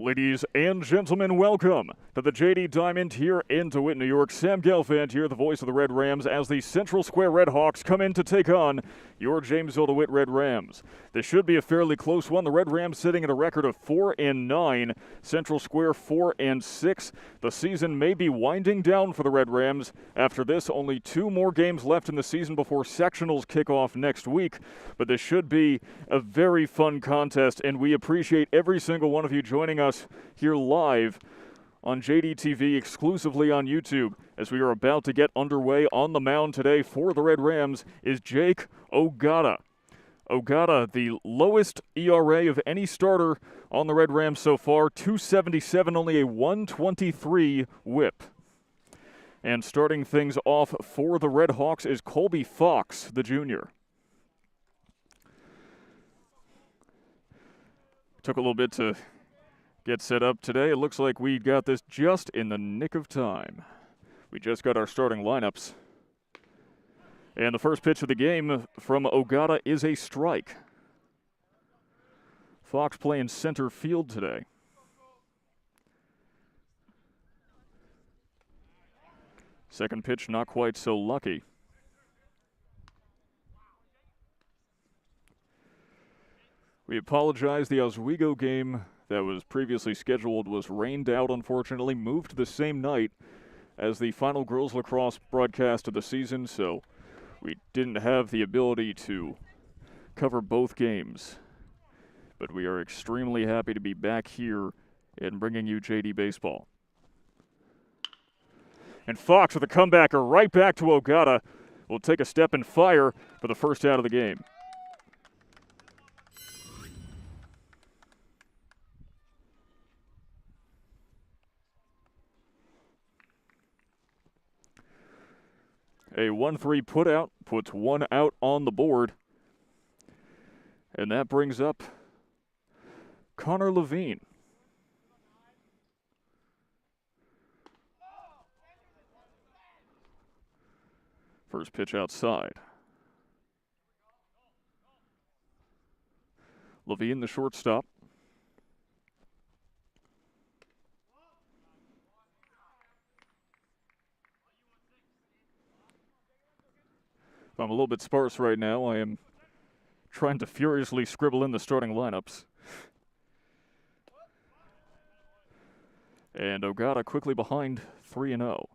Ladies and gentlemen, welcome to the JD Diamond here in DeWitt, New York. Sam Gelfand here, the voice of the Red Rams, as the Central Square Redhawks come in to take on your Jamesville-DeWitt Red Rams. This should be a fairly close one. The Red Rams sitting at a record of 4-9, Central Square 4-6. The season may be winding down for the Red Rams. After this, only 2 more games left in the season before sectionals kick off next week. But this should be a very fun contest, and we appreciate every single one of you joining us here live on JDTV, exclusively on YouTube, as we are about to get underway. On the mound today for the Red Rams is Jake Ogata. Ogata, the lowest ERA of any starter on the Red Rams so far, 2.77, only a 1.23 whip. And starting things off for the Red Hawks is Colby Fox, the junior. Took a little bit to get set up today. It looks like we got this just in the nick of time. We just got our starting lineups. And the first pitch of the game from Ogata is a strike. Fox playing center field today. Second pitch not quite so lucky. We apologize. The Oswego game that was previously scheduled was rained out, unfortunately, moved to the same night as the final girls lacrosse broadcast of the season, so we didn't have the ability to cover both games. But we are extremely happy to be back here and bringing you JD Baseball. And Fox with a comebacker right back to Ogata will take a step and fire for the first out of the game. A 1-3 putout puts 1 out on the board. And that brings up Connor Levine. First pitch outside. Levine, the shortstop. I'm a little bit sparse right now. I am trying to furiously scribble in the starting lineups. And Ogata quickly behind 3-0.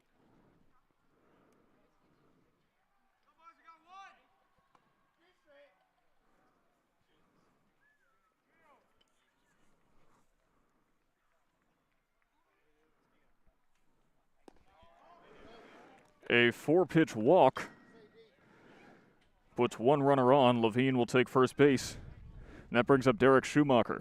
A 4-pitch walk puts 1 runner on. Levine will take first base. And that brings up Derek Schumacher.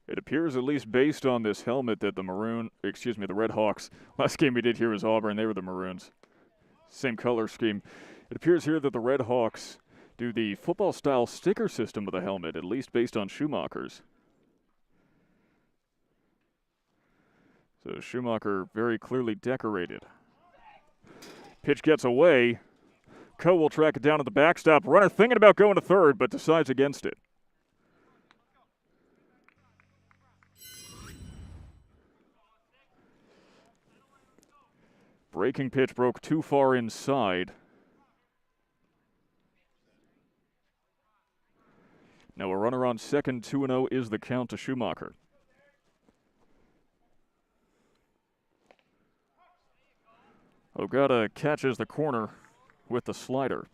It appears, at least based on this helmet, that the Redhawks, last game we did here was Auburn. They were the Maroons. Same color scheme. It appears here that the Redhawks do the football-style sticker system of the helmet, at least based on Schumacher's. So Schumacher very clearly decorated. Pitch gets away. Coe will track it down at the backstop. Runner thinking about going to third, but decides against it. Breaking pitch broke too far inside. Now a runner on second, 2-0 is the count to Schumacher. Ogata catches the corner with the slider.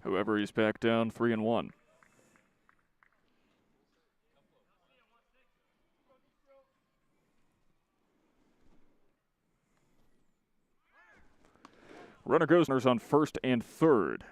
However, he's back down 3-1. Runner goes on first and third.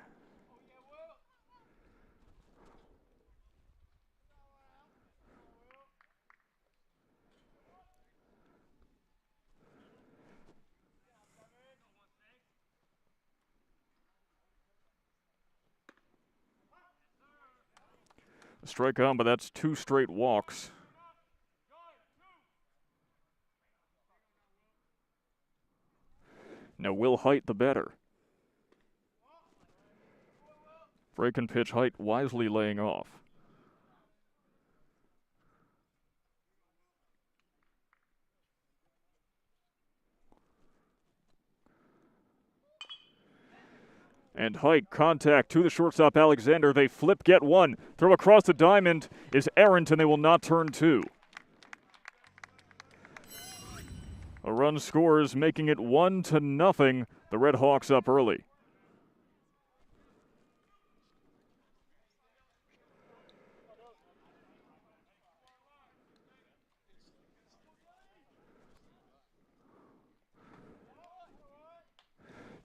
Strike on, but that's 2 straight walks. Now Will Height the batter. Break and pitch, Height wisely laying off. And Height, contact to the shortstop Alexander. They flip, get one. Throw across the diamond is errant, and they will not turn 2. A run scores, making it 1-0. The Redhawks up early.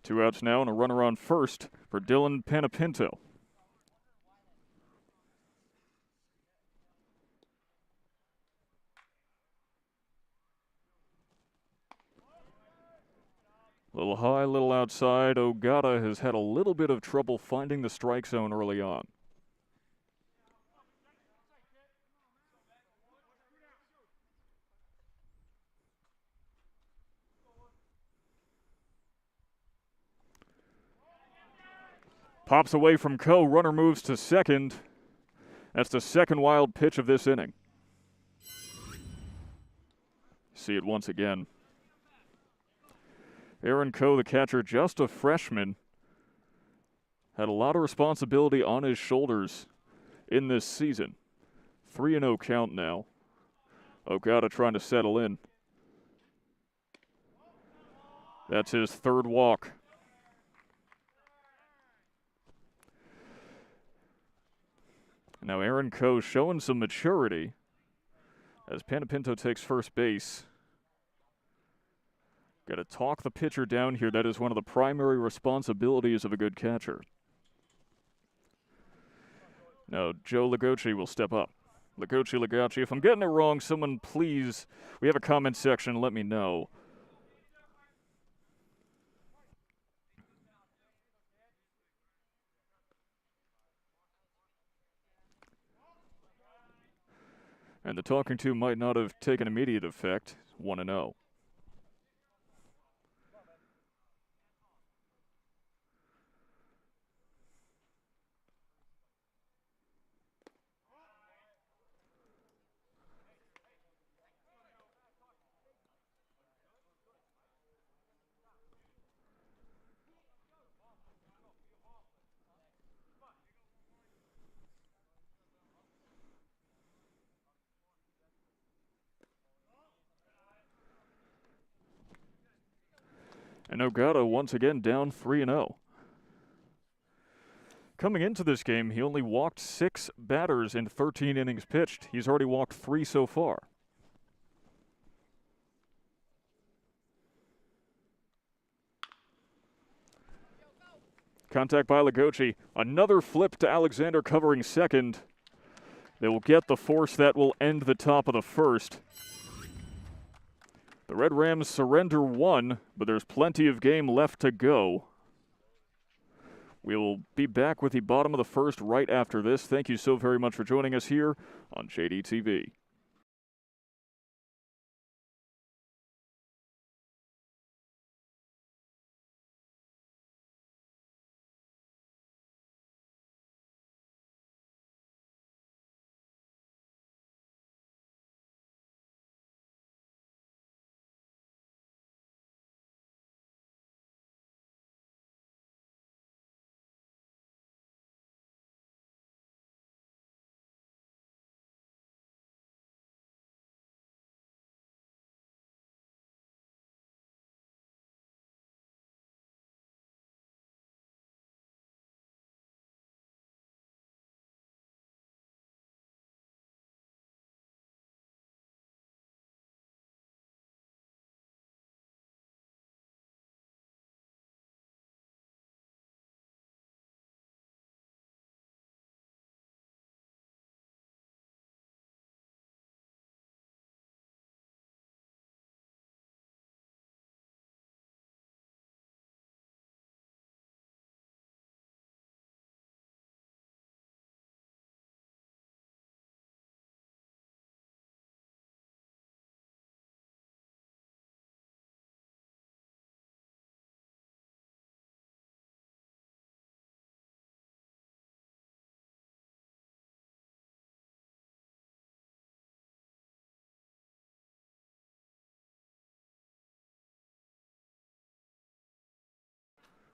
Two outs now and a runner on first for Dylan Panapinto. Little high, little outside. Ogata has had a little bit of trouble finding the strike zone early on. Pops away from Coe. Runner moves to second. That's the second wild pitch of this inning. See it once again. Aaron Coe, the catcher, just a freshman, had a lot of responsibility on his shoulders in this season. 3-0 count now. Ogata trying to settle in. That's his third walk. Now Aaron Coe showing some maturity as Panapinto takes first base. Got to talk the pitcher down here. That is one of the primary responsibilities of a good catcher. Now Joe Lagocci will step up. Lagocci. If I'm getting it wrong, someone please, we have a comment section, let me know. And the talking to might not have taken immediate effect. 1-0. And Ogata once again down 3-0. Coming into this game, he only walked 6 batters in 13 innings pitched. He's already walked 3 so far. Contact by Lagocci. Another flip to Alexander covering second. They will get the force that will end the top of the first. The Red Rams surrender 1, but there's plenty of game left to go. We will be back with the bottom of the first right after this. Thank you so very much for joining us here on JDTV.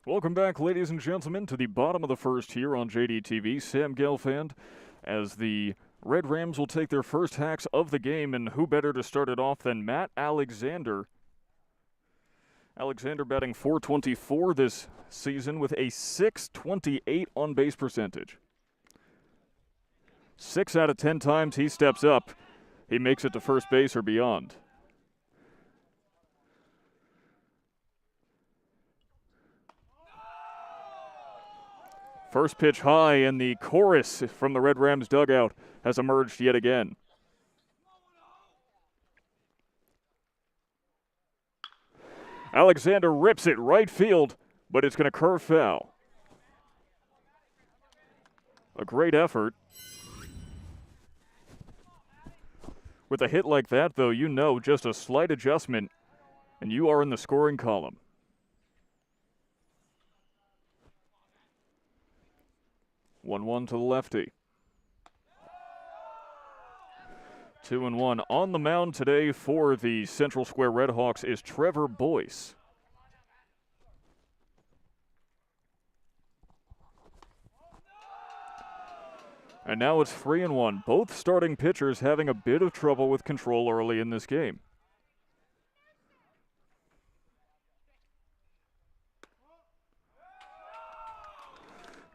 Welcome back, ladies and gentlemen, to the bottom of the first here on JDTV. Sam Gelfand, as the Red Rams will take their first hacks of the game, and who better to start it off than Matt Alexander. Alexander batting .424 this season with a .628 on-base percentage. 6 out of 10 times he steps up, he makes it to first base or beyond. First pitch high, and the chorus from the Red Rams dugout has emerged yet again. Alexander rips it right field, but it's going to curve foul. A great effort. With a hit like that, though, you know just a slight adjustment, and you are in the scoring column. One to the lefty. 2-1. On the mound today for the Central Square Redhawks is Trevor Boyce. And now it's 3-1. Both starting pitchers having a bit of trouble with control early in this game.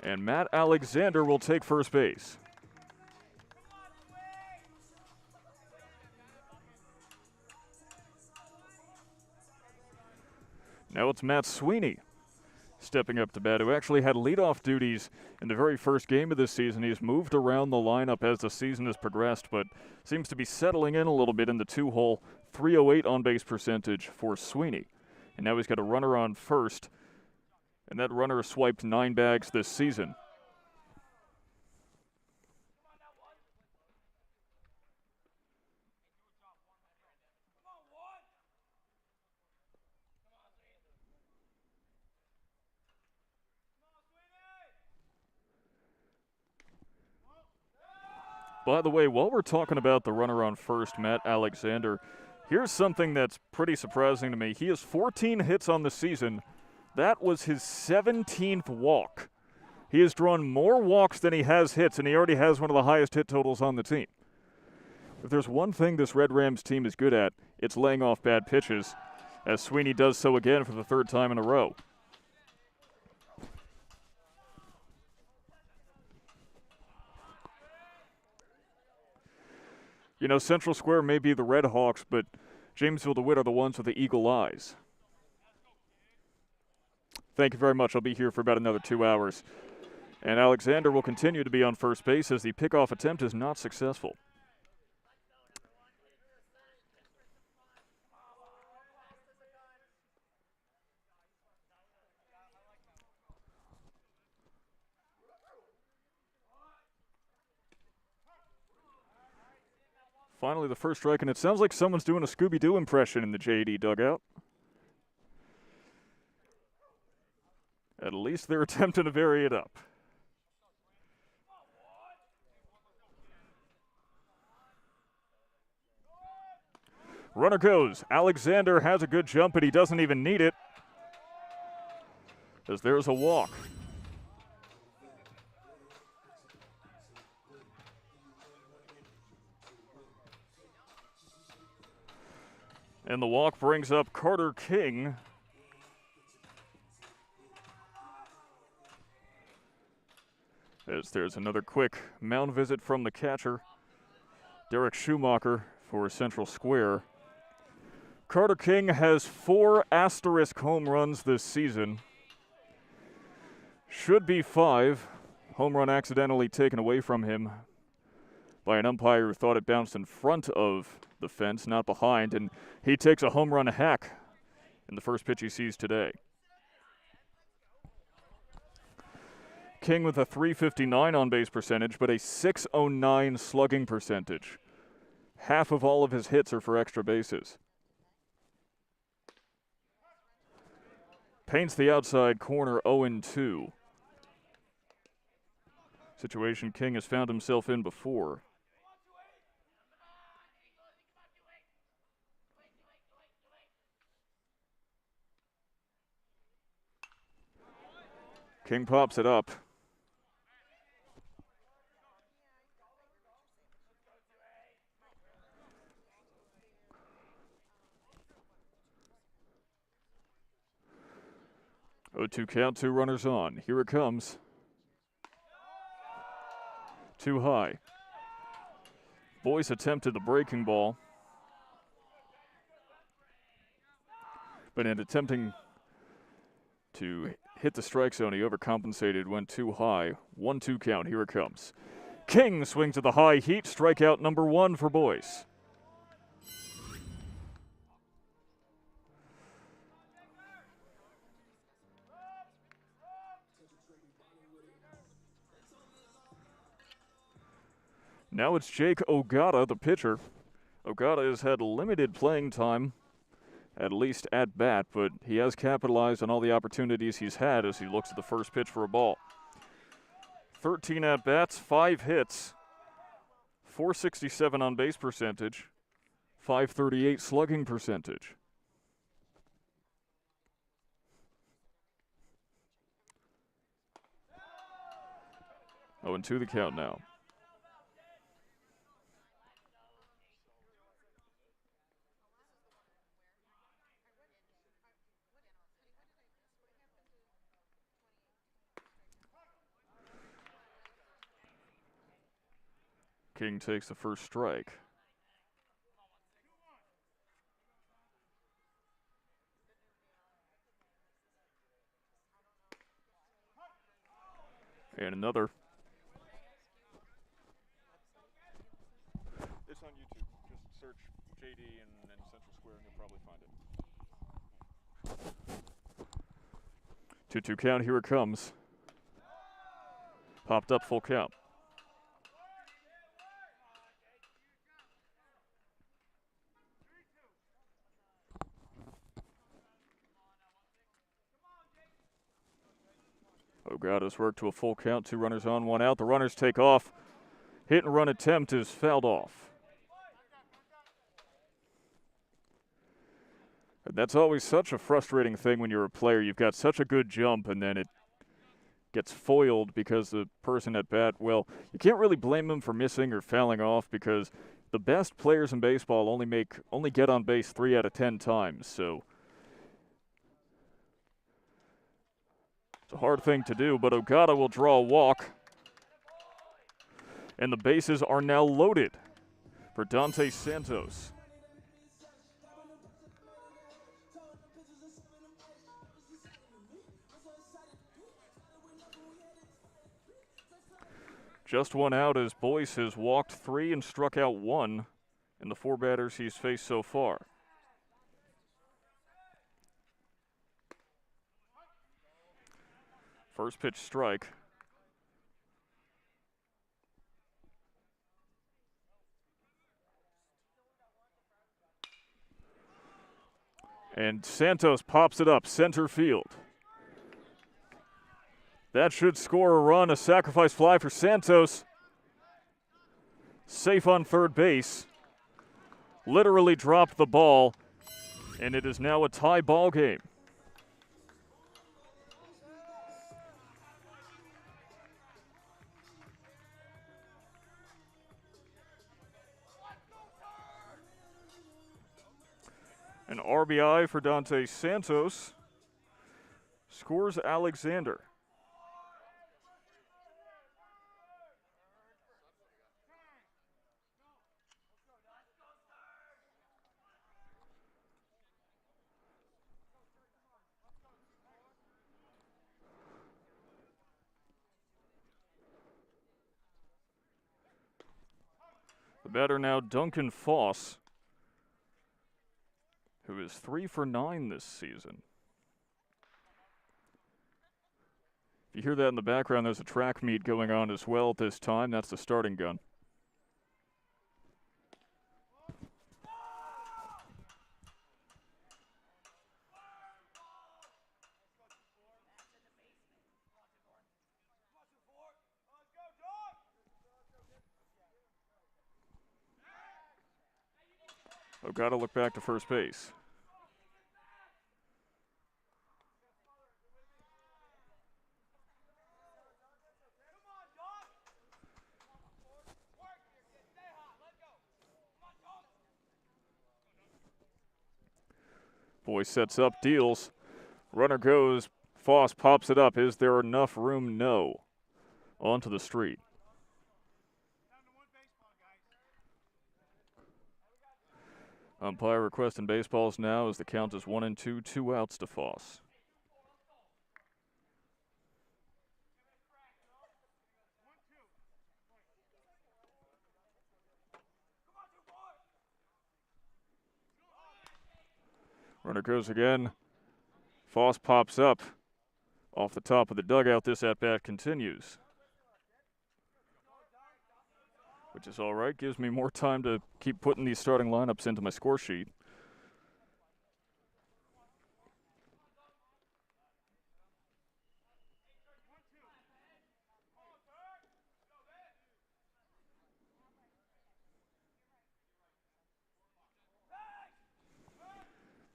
And Matt Alexander will take first base. Now it's Matt Sweeney stepping up to bat, who actually had leadoff duties in the very first game of this season. He's moved around the lineup as the season has progressed, but seems to be settling in a little bit in the two-hole. .308 on-base percentage for Sweeney. And now he's got a runner on first, and that runner swiped 9 bags this season. By the way, while we're talking about the runner on first, Matt Alexander, here's something that's pretty surprising to me. He has 14 hits on the season. That was his 17th walk. He has drawn more walks than he has hits, and he already has one of the highest hit totals on the team. If there's one thing this Red Rams team is good at, it's laying off bad pitches, as Sweeney does so again for the 3rd time in a row. You know, Central Square may be the Redhawks, but Jamesville-DeWitt are the ones with the eagle eyes. Thank you very much. I'll be here for about another 2 hours. And Alexander will continue to be on first base as the pickoff attempt is not successful. Finally, the first strike, and it sounds like someone's doing a Scooby-Doo impression in the JD dugout. At least they're attempting to vary it up. Runner goes. Alexander has a good jump, but he doesn't even need it, as there's a walk. And the walk brings up Carter King. As there's another quick mound visit from the catcher, Derek Schumacher, for Central Square. Carter King has 4 asterisk home runs this season. Should be 5. Home run accidentally taken away from him by an umpire who thought it bounced in front of the fence, not behind, and he takes a home run hack in the first pitch he sees today. King with a .359 on-base percentage, but a .609 slugging percentage. Half of all of his hits are for extra bases. Paints the outside corner 0-2. Situation King has found himself in before. King pops it up. Oh, 2 count, 2 runners on. Here it comes. Too high. Boyce attempted the breaking ball, but in attempting to hit the strike zone, he overcompensated, went too high. 1-2 count, here it comes. King swings at the high heat, strikeout number 1 for Boyce. Now it's Jake Ogata, the pitcher. Ogata has had limited playing time, at least at bat, but he has capitalized on all the opportunities he's had as he looks at the first pitch for a ball. 13 at-bats, 5 hits, .467 on base percentage, .538 slugging percentage. Oh, and 2 the count now. King takes the first strike. And another. It's on YouTube. Just search JD and Central Square and you'll probably find it. 2-2 count, here it comes. Popped up, full count. Ogata's work to a full count, 2 runners on, 1 out. The runners take off. Hit and run attempt is fouled off. And that's always such a frustrating thing when you're a player. You've got such a good jump and then it gets foiled because the person at bat, well, you can't really blame them for missing or fouling off because the best players in baseball only get on base 3 out of 10 times, so it's a hard thing to do, but Ogata will draw a walk. And the bases are now loaded for Dante Santos. Just 1 out as Boyce has walked 3 and struck out 1 in the 4 batters he's faced so far. First pitch strike. And Santos pops it up, center field. That should score a run, a sacrifice fly for Santos. Safe on third base. Literally dropped the ball, and it is now a tie ball game. An RBI for Dante Santos. Scores Alexander. The batter now, Duncan Foss, who is 3 for 9 this season. If you hear that in the background, there's a track meet going on as well at this time. That's the starting gun. Ogata look back to first base. Boy sets up, deals. Runner goes. Foss pops it up. Is there enough room? No. Onto the street. Umpire requesting baseballs now as the count is 1-2, 2 outs to Foss. Runner goes again. Foss pops up. Off the top of the dugout, this at-bat continues. Which is all right. Gives me more time to keep putting these starting lineups into my score sheet.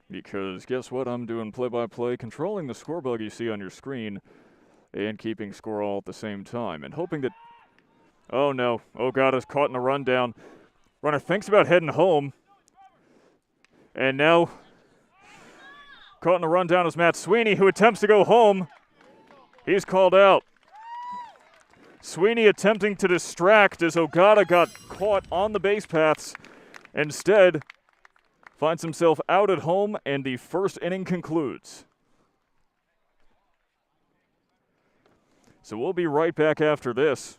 Because guess what? I'm doing play-by-play, controlling the scorebug you see on your screen, and keeping score all at the same time, and hoping that... Oh, no. Oh, God, it's caught in a rundown. Runner thinks about heading home. And now, caught in a rundown is Matt Sweeney, who attempts to go home. He's called out. Sweeney attempting to distract as Ogata got caught on the base paths. Instead, finds himself out at home, and the first inning concludes. So we'll be right back after this.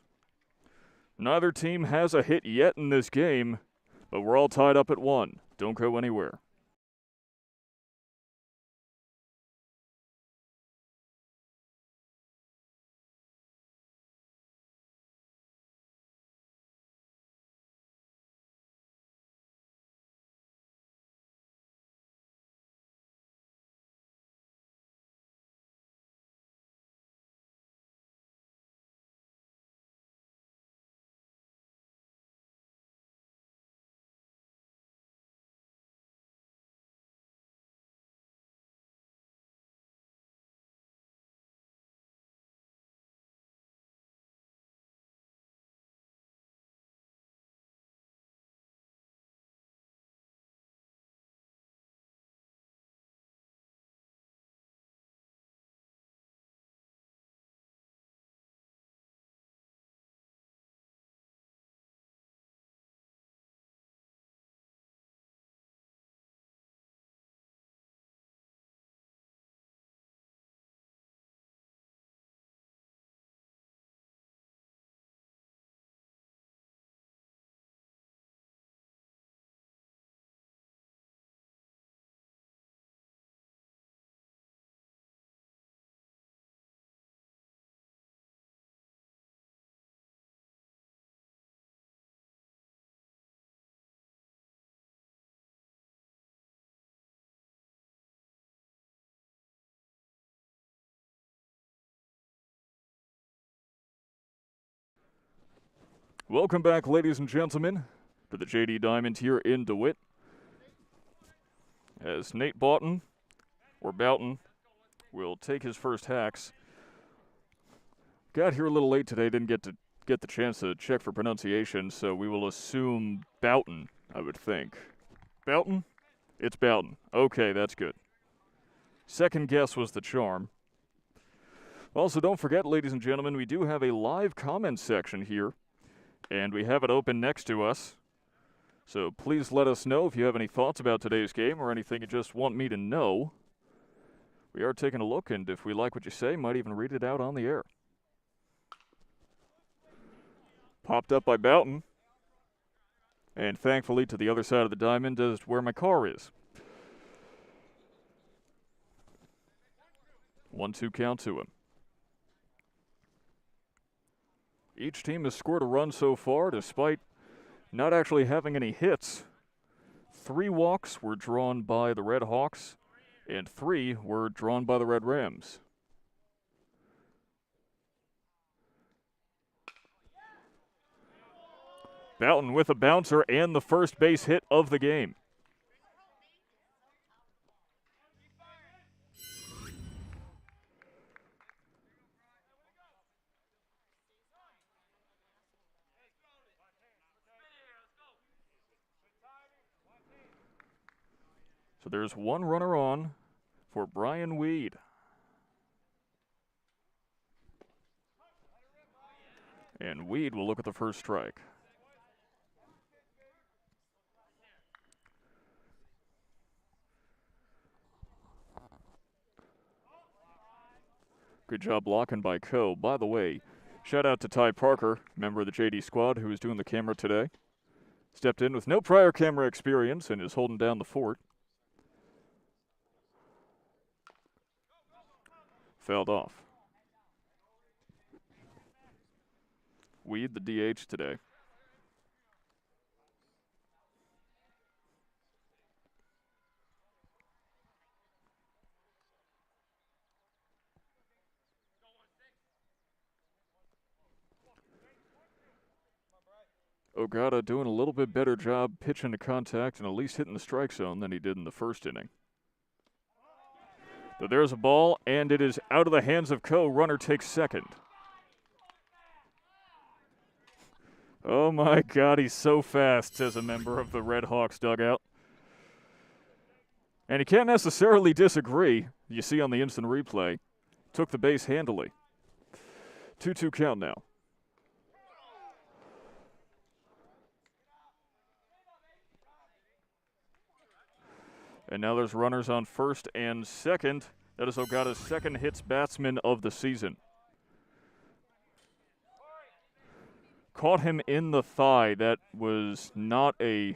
Neither team has a hit yet in this game, but we're all tied up at 1. Don't go anywhere. Welcome back, ladies and gentlemen, to the JD Diamond here in DeWitt. As Nate Boughton will take his first hacks. Got here a little late today, didn't get the chance to check for pronunciation, so we will assume Boughton, I would think. Boughton? It's Boughton. Okay, that's good. Second guess was the charm. Also, don't forget, ladies and gentlemen, we do have a live comment section here, and we have it open next to us. So please let us know if you have any thoughts about today's game or anything you just want me to know. We are taking a look, and if we like what you say, might even read it out on the air. Popped up by Boughton. And thankfully, to the other side of the diamond is where my car is. 1-2 count to him. Each team has scored a run so far, despite not actually having any hits. 3 walks were drawn by the Redhawks, and 3 were drawn by the Red Rams. Boughton with a bouncer and the first base hit of the game. So there's one runner on for Brian Weed. And Weed will look at the first strike. Good job blocking by Coe. By the way, shout out to Ty Parker, member of the JD squad, who was doing the camera today. Stepped in with no prior camera experience and is holding down the fort. Fouled off. Weed, the DH today. Ogata doing a little bit better job pitching to contact and at least hitting the strike zone than he did in the first inning. So there's a ball, and it is out of the hands of Coe. Runner takes second. Oh my God, he's so fast, says a member of the Redhawks dugout. And he can't necessarily disagree. You see on the instant replay, took the base handily. 2-2 count now. And now there's runners on first and second. That is Ogata's second hits batsman of the season. Caught him in the thigh. That was not a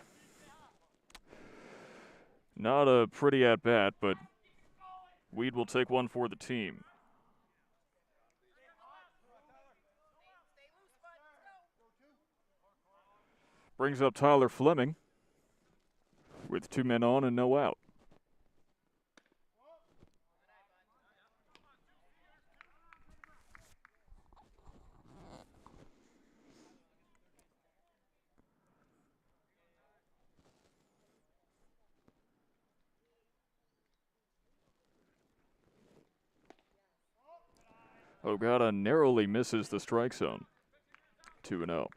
pretty at bat, but Weed will take one for the team. Brings up Tyler Fleming with 2 men on and no out. Ogata narrowly misses the strike zone. 2-0.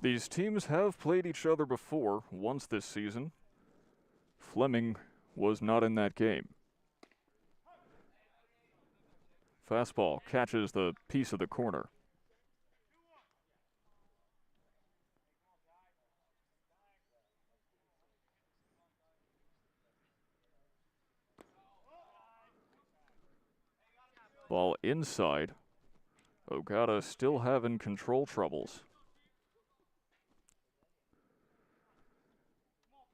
These teams have played each other before, once this season. Fleming was not in that game. Fastball catches the piece of the corner. Ball inside. Ogata still having control troubles.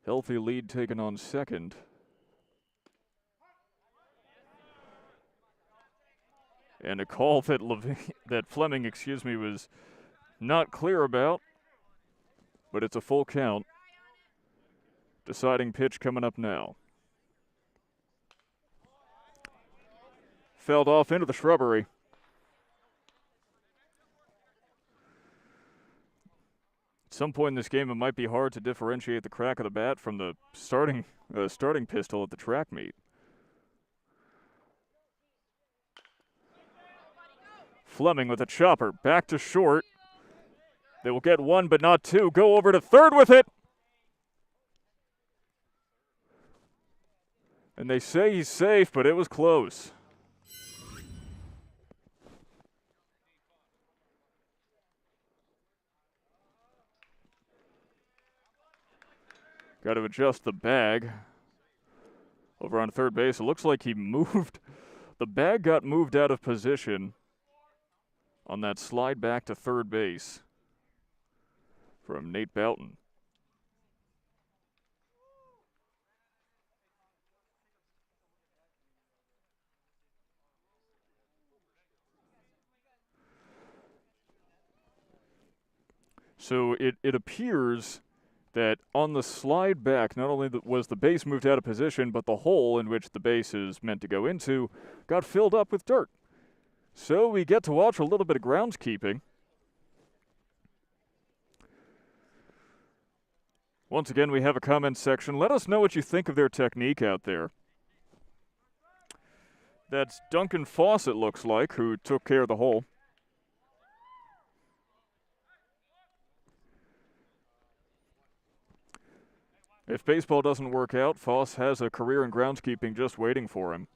Healthy lead taken on second. And a call that Fleming, was not clear about, but it's a full count. Deciding pitch coming up now. Fouled off into the shrubbery. At some point in this game, it might be hard to differentiate the crack of the bat from the starting pistol at the track meet. Fleming with a chopper, back to short. They will get one, but not two. Go over to third with it. And they say he's safe, but it was close. Got to adjust the bag. Over on third base, it looks like he moved. The bag got moved out of position on that slide back to third base from Nate Boughton. So it appears that on the slide back, not only was the base moved out of position, but the hole in which the base is meant to go into got filled up with dirt. So we get to watch a little bit of groundskeeping. Once again, we have a comment section. Let us know what you think of their technique out there. That's Duncan Fawcett, looks like, who took care of the hole. If baseball doesn't work out, Foss has a career in groundskeeping just waiting for him.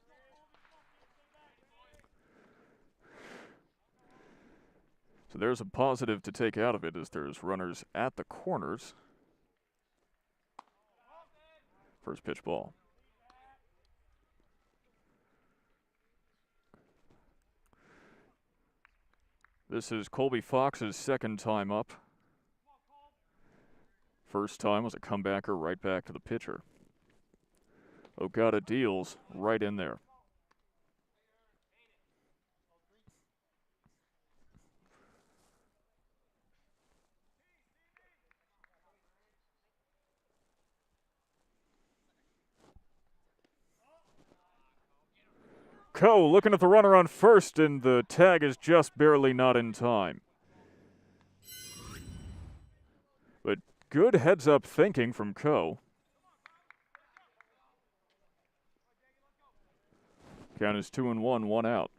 So there's a positive to take out of it as there's runners at the corners. First pitch ball. This is Colby Fox's second time up. First time was a comebacker right back to the pitcher. Ogata deals right in there. Coe looking at the runner on first, and the tag is just barely not in time. But good heads-up thinking from Coe. Count is 2-1, 1 out.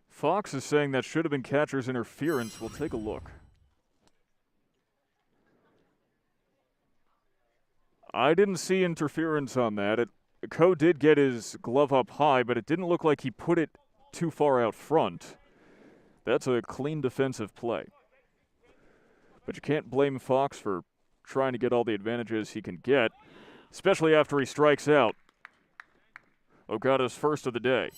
Fox is saying that should have been catcher's interference. We'll take a look. I didn't see interference on that. Coe did get his glove up high, but it didn't look like he put it too far out front. That's a clean defensive play. But you can't blame Fox for trying to get all the advantages he can get, especially after he strikes out. Ogata's first of the day.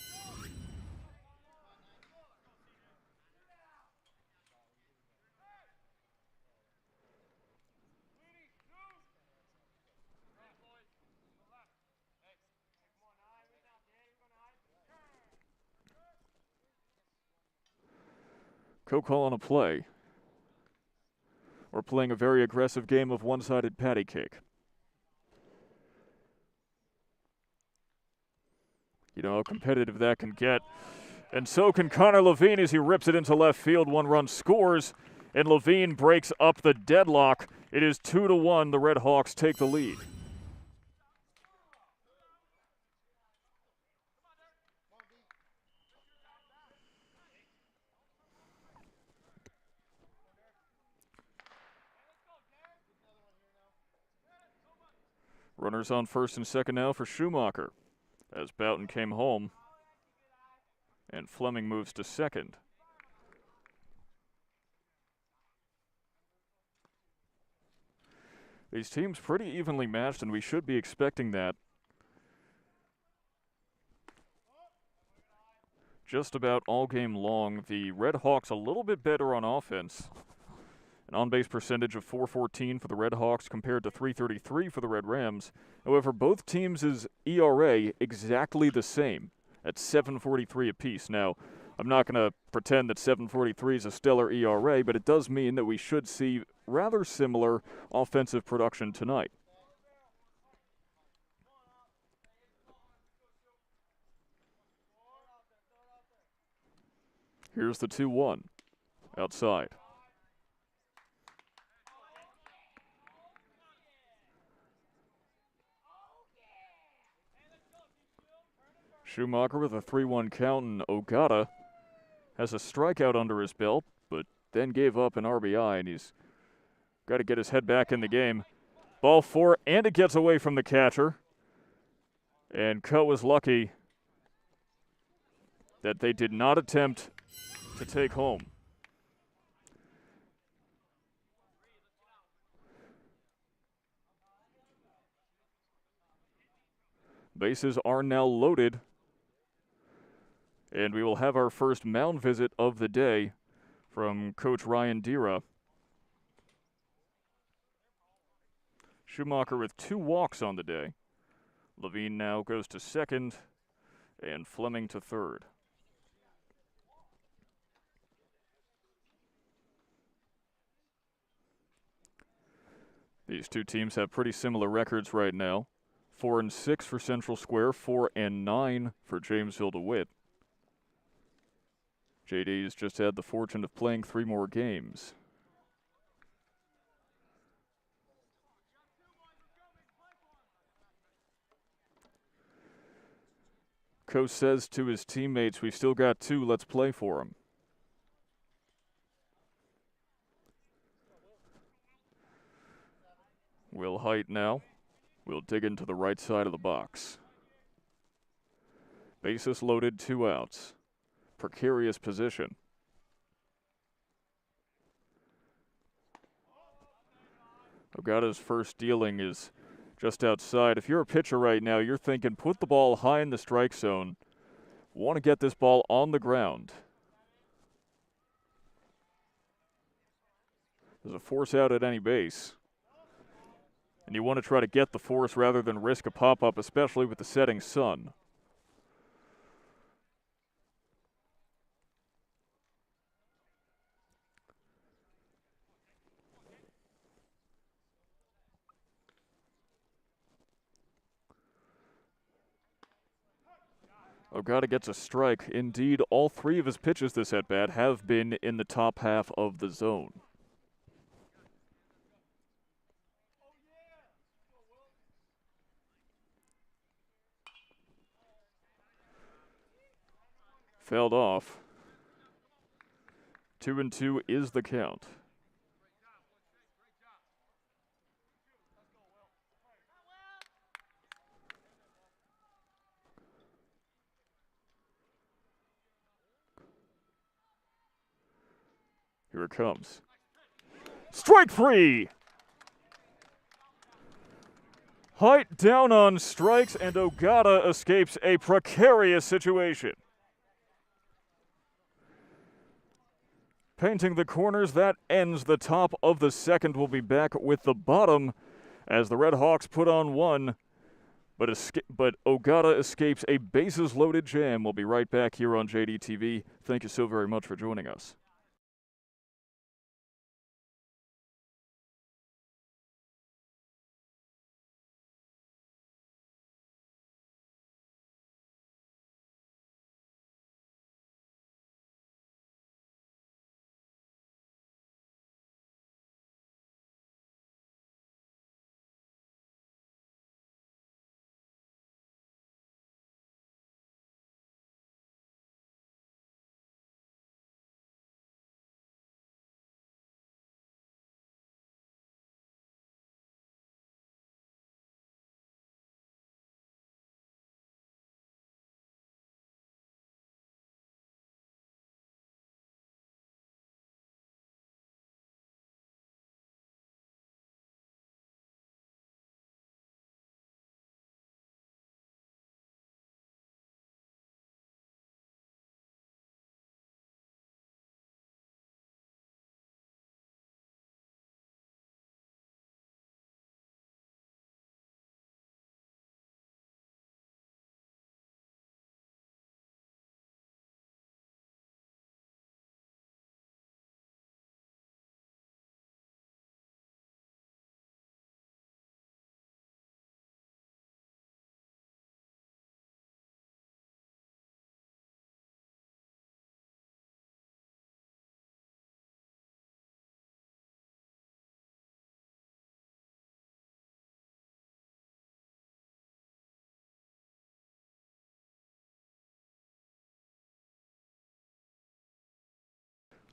Coe calling a play. We're playing a very aggressive game of one-sided patty cake. You know how competitive that can get. And so can Connor Levine as he rips it into left field. One run scores, and Levine breaks up the deadlock. It is 2-1. The Redhawks take the lead. Runners on first and second now for Schumacher as Boughton came home, and Fleming moves to second. These teams pretty evenly matched, and we should be expecting that. Just about all game long. The Redhawks a little bit better on offense. An on-base percentage of .414 for the Redhawks compared to .333 for the Red Rams. However, both teams' ERA exactly the same at .743 apiece. Now, I'm not going to pretend that .743 is a stellar ERA, but it does mean that we should see rather similar offensive production tonight. Here's the 2-1 outside. Schumacher with a 3-1 count, and Ogata has a strikeout under his belt, but then gave up an RBI, and he's got to get his head back in the game. Ball 4, and it gets away from the catcher. And Coe was lucky that they did not attempt to take home. Bases are now loaded, and we will have our first mound visit of the day from Coach Ryan Dira. Schumacher with 2 walks on the day. Levine now goes to second, and Fleming to third. These two teams have pretty similar records right now. 4-6 for Central Square, 4-9 for Jamesville-DeWitt. JD's just had the fortune of playing 3 more games. Coach says to his teammates, we've still got 2, let's play for him. Will Height now will dig into the right side of the box. Bases loaded, 2 outs. Precarious position. Ogata's first dealing is just outside. If you're a pitcher right now, you're thinking, put the ball high in the strike zone. Want to get this ball on the ground. There's a force out at any base. And you want to try to get the force rather than risk a pop-up, especially with the setting sun. Ogata gets a strike. Indeed, all 3 of his pitches this at-bat have been in the top half of the zone. Fouled off. 2-2 is the count. Here it comes. Strike 3! Height down on strikes, and Ogata escapes a precarious situation. Painting the corners, that ends the top of the second. We'll be back with the bottom as the Redhawks put on 1. But Ogata escapes a bases-loaded jam. We'll be right back here on JDTV. Thank you so very much for joining us.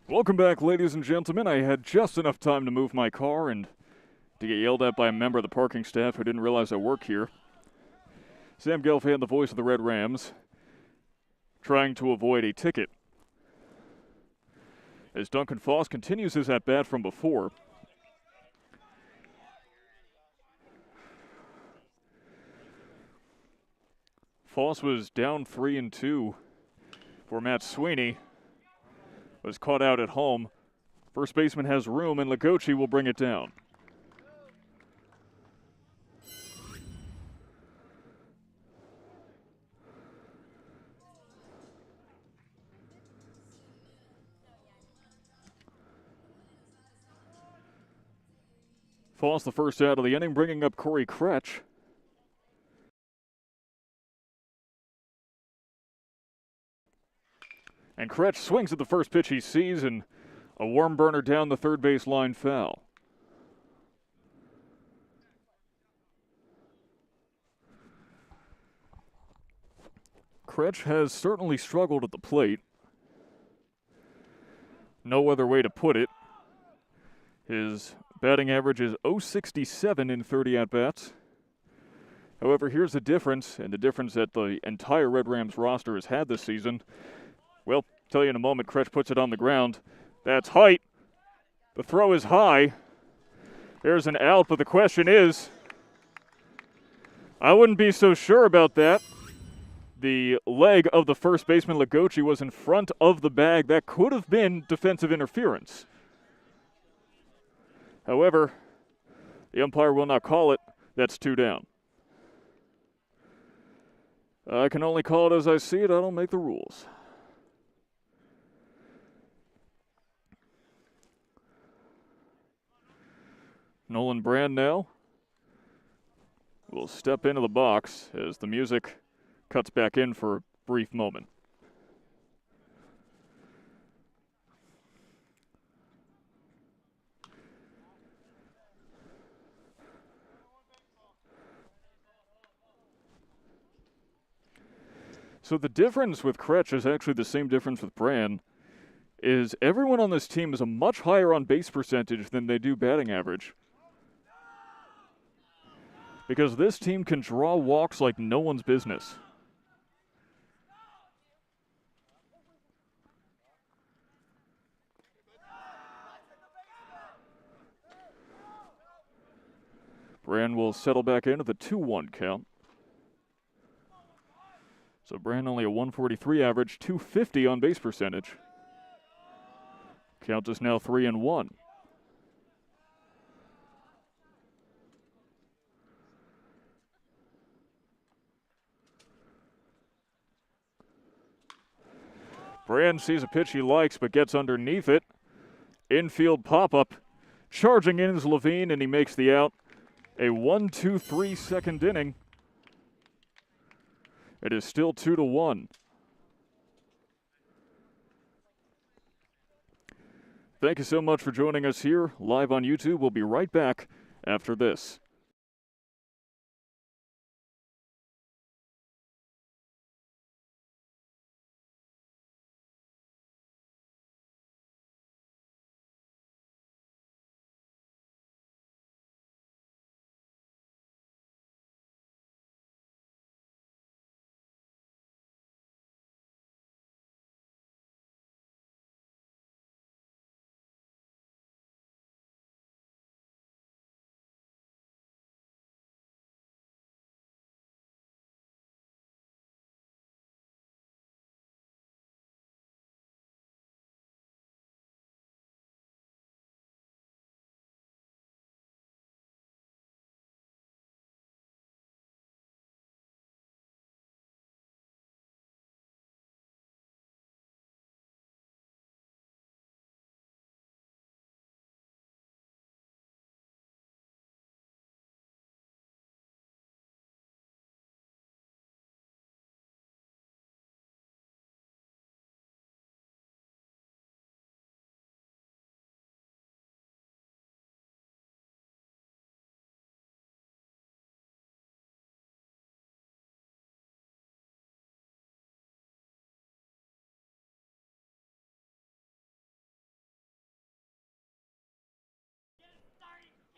Welcome back, ladies and gentlemen. I had just enough time to move my car and to get yelled at by a member of the parking staff who didn't realize I work here. Sam Gelfand, the voice of the Red Rams, trying to avoid a ticket. As Duncan Foss continues his at-bat from before. Foss was down 3-2 for Matt Sweeney. Was caught out at home. First baseman has room, and Lagochi will bring it down. Foss the first out of the inning, bringing up Corey Kretsch. And Kretsch swings at the first pitch he sees, and a worm burner down the third base line foul. Kretsch has certainly struggled at the plate. No other way to put it. His batting average is .067 in 30 at-bats. However, here's the difference, and the difference that the entire Red Rams roster has had this season. Well, tell you in a moment. Kretsch puts it on the ground. That's height. The throw is high. There's an out, but the question is, I wouldn't be so sure about that. The leg of the first baseman, Lagochi, was in front of the bag. That could have been defensive interference. However, the umpire will not call it. That's 2 down. I can only call it as I see it. I don't make the rules. Nolan Brand now will step into the box as the music cuts back in for a brief moment. So the difference with Kretsch is actually the same difference with Brand, is everyone on this team is a much higher on base percentage than they do batting average. Because this team can draw walks like no one's business. Brand will settle back into the 2-1 count. So Brand only a 143 average, 250 on base percentage. Count is now 3-1. Brand sees a pitch he likes but gets underneath it. Infield pop-up. Charging in is Levine, and he makes the out. A 1-2-3 second inning. It is still 2-1. Thank you so much for joining us here live on YouTube. We'll be right back after this.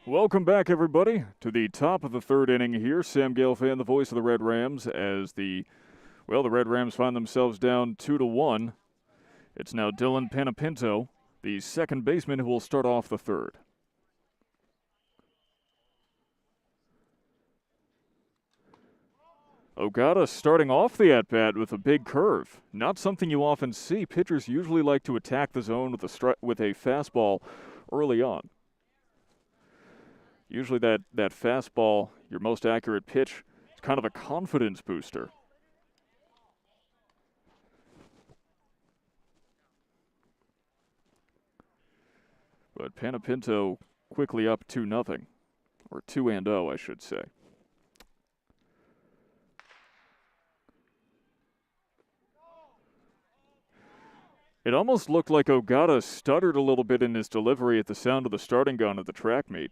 Welcome back, everybody, to the top of the third inning here. Sam Gelfand, the voice of the Red Rams, as the Red Rams find themselves down 2-1. It's now Dylan Panapinto, the second baseman, who will start off the third. Ogata starting off the at-bat with a big curve. Not something you often see. Pitchers usually like to attack the zone with a fastball early on. Usually that fastball, your most accurate pitch, is kind of a confidence booster. But Panapinto quickly up 2-0, or 2-0, I should say. It almost looked like Ogata stuttered a little bit in his delivery at the sound of the starting gun at the track meet.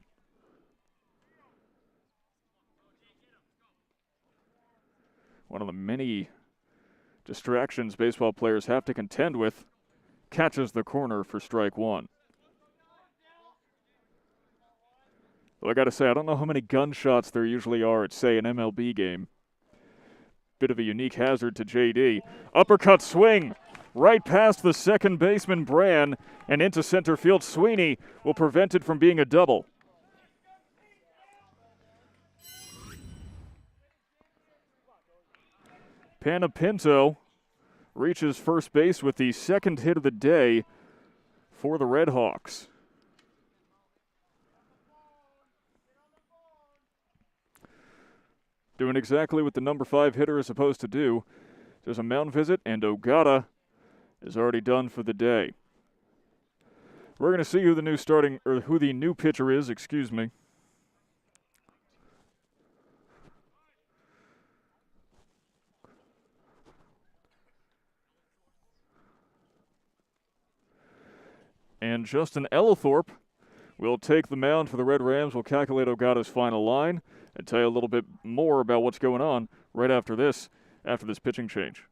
One of the many distractions baseball players have to contend with, catches the corner for strike one. Well, I got to say, I don't know how many gunshots there usually are at, say, an MLB game. Bit of a unique hazard to JD. Uppercut swing right past the second baseman, Brand, and into center field. Sweeney will prevent it from being a double. Panapinto reaches first base with the second hit of the day for the Redhawks. Doing exactly what the number 5 hitter is supposed to do. There's a mound visit, and Ogata is already done for the day. We're going to see who the new pitcher is, excuse me. And Justin Ellithorpe will take the mound for the Red Rams. We'll calculate Ogata's final line and tell you a little bit more about what's going on right after this pitching change.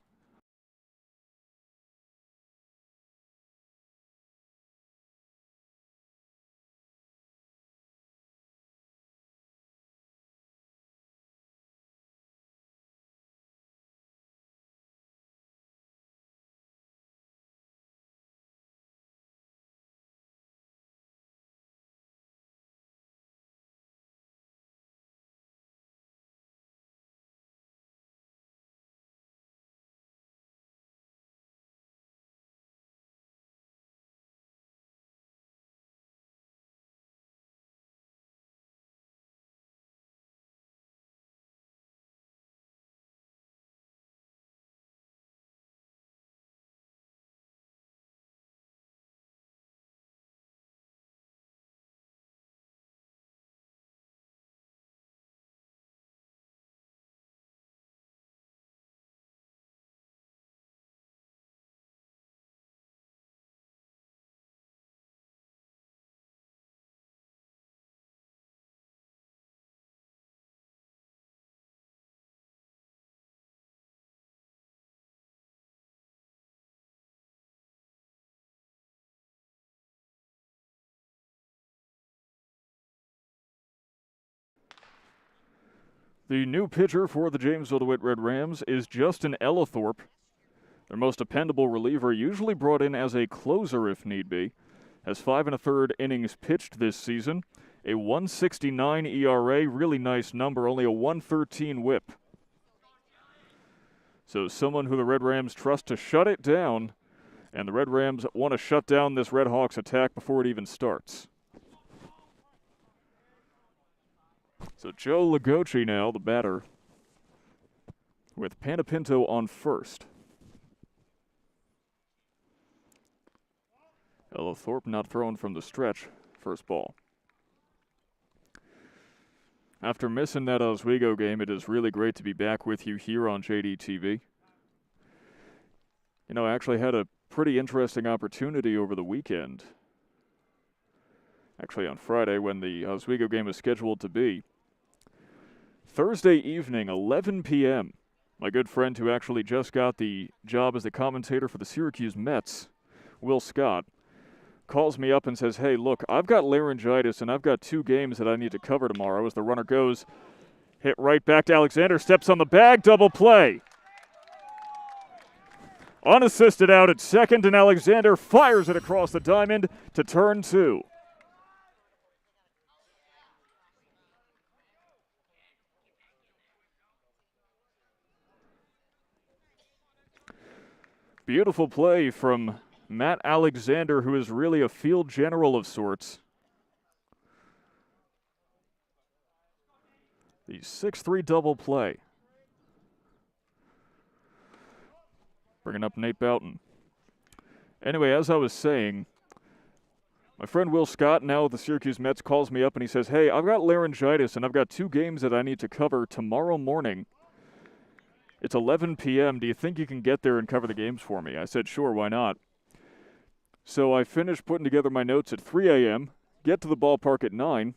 The new pitcher for the Jamesville-DeWitt Red Rams is Justin Ellithorpe, their most dependable reliever, usually brought in as a closer if need be. Has 5 1/3 innings pitched this season, a 1.69 ERA, really nice number, only a 1.13 whip. So someone who the Red Rams trust to shut it down, and the Red Rams want to shut down this Redhawks attack before it even starts. So Joe Lagochi now, the batter, with Panapinto on first. Ellithorpe not throwing from the stretch, first ball. After missing that Oswego game, it is really great to be back with you here on JDTV. You know, I actually had a pretty interesting opportunity over the weekend. Actually on Friday when the Oswego game was scheduled to be. Thursday evening, 11 p.m., my good friend who actually just got the job as the commentator for the Syracuse Mets, Will Scott, calls me up and says, hey, look, I've got laryngitis and I've got 2 games that I need to cover tomorrow. As the runner goes, hit right back to Alexander, steps on the bag, double play. Unassisted out at second, and Alexander fires it across the diamond to turn 2. Beautiful play from Matt Alexander, who is really a field general of sorts. The 6-3 double play. Bringing up Nate Boughton. Anyway, as I was saying, my friend Will Scott, now with the Syracuse Mets, calls me up and he says, hey, I've got laryngitis and I've got 2 games that I need to cover tomorrow morning. It's 11 p.m. Do you think you can get there and cover the games for me? I said, sure, why not? So I finished putting together my notes at 3 a.m., get to the ballpark at 9,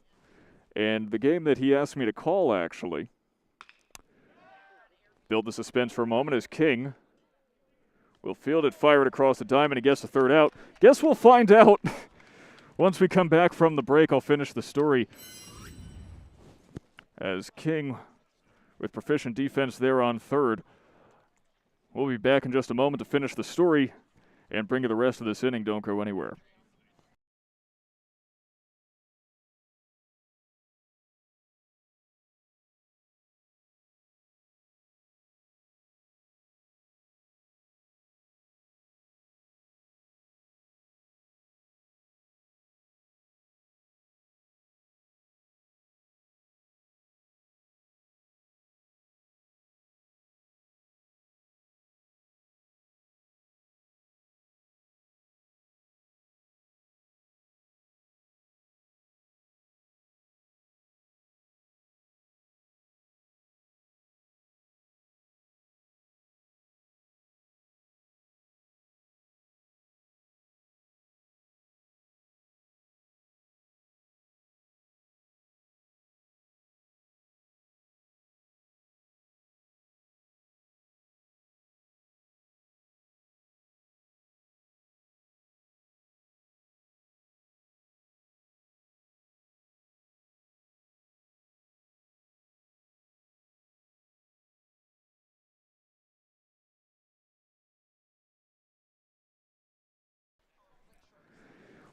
and the game that he asked me to call, actually, build the suspense for a moment, is King will field it, fire it across the diamond, and gets the third out. Guess we'll find out once we come back from the break. I'll finish the story as King with proficient defense there on third. We'll be back in just a moment to finish the story and bring you the rest of this inning. Don't go anywhere.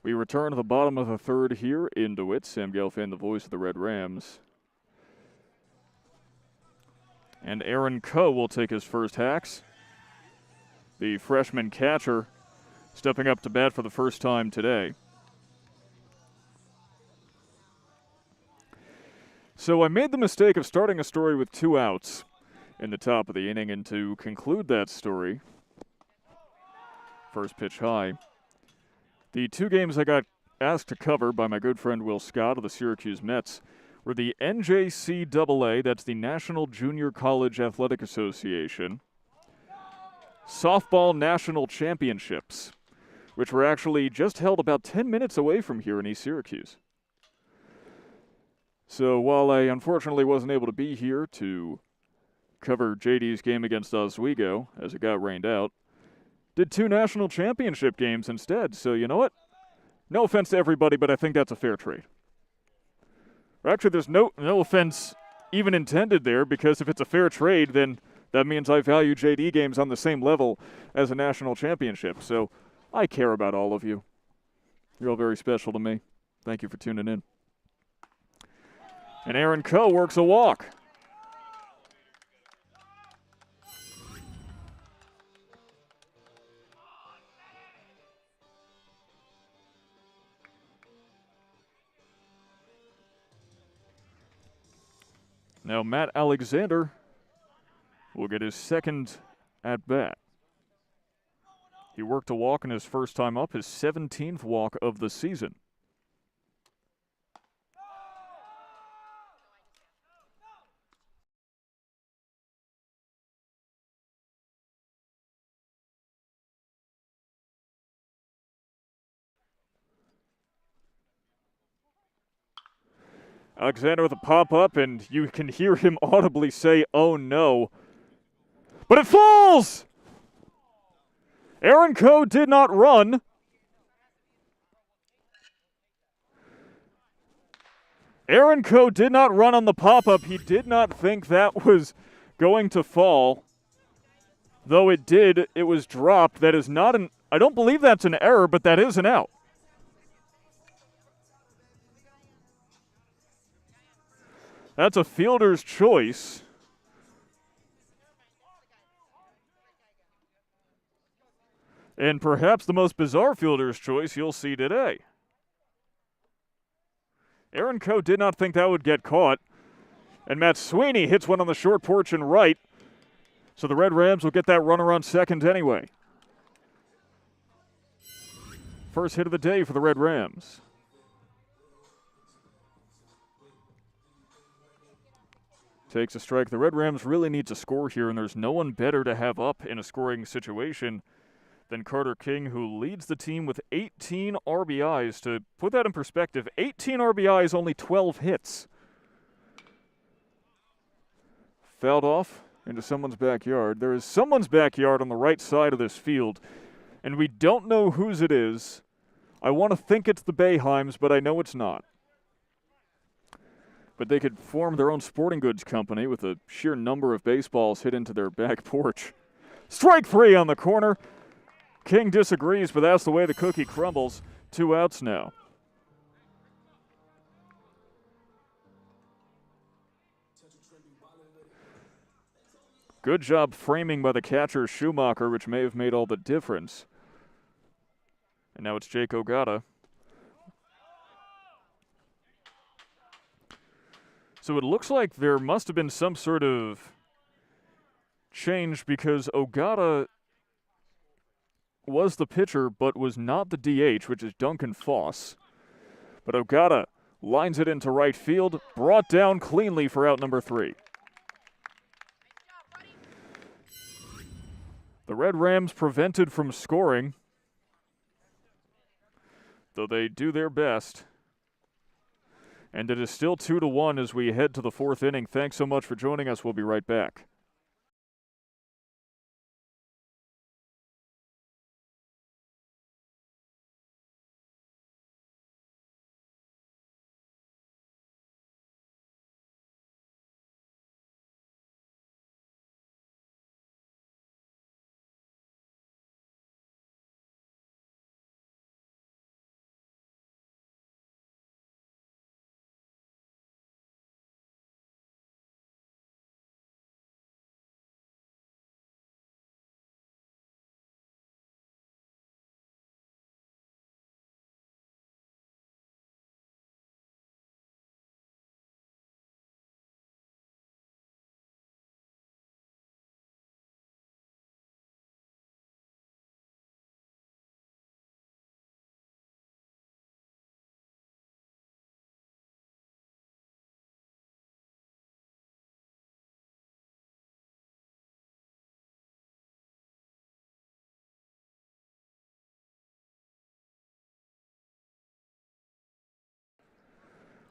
We return to the bottom of the third here in DeWitt. Sam Gelfand, the voice of the Red Rams. And Aaron Coe will take his first hacks. The freshman catcher stepping up to bat for the first time today. So I made the mistake of starting a story with 2 outs in the top of the inning, and to conclude that story, first pitch high. The 2 games I got asked to cover by my good friend Will Scott of the Syracuse Mets were the NJCAA, that's the National Junior College Athletic Association, Softball National Championships, which were actually just held about 10 minutes away from here in East Syracuse. So while I unfortunately wasn't able to be here to cover JD's game against Oswego as it got rained out, did 2 national championship games instead. So you know what? No offense to everybody, but I think that's a fair trade. Actually, there's no offense even intended there, because if it's a fair trade, then that means I value JD games on the same level as a national championship. So I care about all of you. You're all very special to me. Thank you for tuning in. And Aaron Coe works a walk. Now Matt Alexander will get his second at bat. He worked a walk in his first time up, his 17th walk of the season. Alexander with a pop-up, and you can hear him audibly say, "Oh no." But it falls! Aaron Coe did not run. Aaron Coe did not run on the pop-up. He did not think that was going to fall. Though it did, it was dropped. That is not an, I don't believe that's an error, but that is an out. That's a fielder's choice. And perhaps the most bizarre fielder's choice you'll see today. Aaron Coe did not think that would get caught. And Matt Sweeney hits one on the short porch and right. So the Red Rams will get that runner on second anyway. First hit of the day for the Red Rams. Takes a strike. The Red Rams really need to score here, and there's no one better to have up in a scoring situation than Carter King, who leads the team with 18 RBIs. To put that in perspective, 18 RBIs, only 12 hits. Fouled off into someone's backyard. There is someone's backyard on the right side of this field, and we don't know whose it is. I want to think it's the Boeheims, but I know it's not. But they could form their own sporting goods company with the sheer number of baseballs hit into their back porch. Strike 3 on the corner. King disagrees, but that's the way the cookie crumbles. 2 outs now. Good job framing by the catcher Schumacher, which may have made all the difference. And now it's Jake Ogata. So it looks like there must have been some sort of change because Ogata was the pitcher but was not the DH, which is Duncan Foss. But Ogata lines it into right field, brought down cleanly for out number 3. The Red Rams prevented from scoring, though they do their best. And it is still 2-1 as we head to the 4th inning. Thanks so much for joining us. We'll be right back.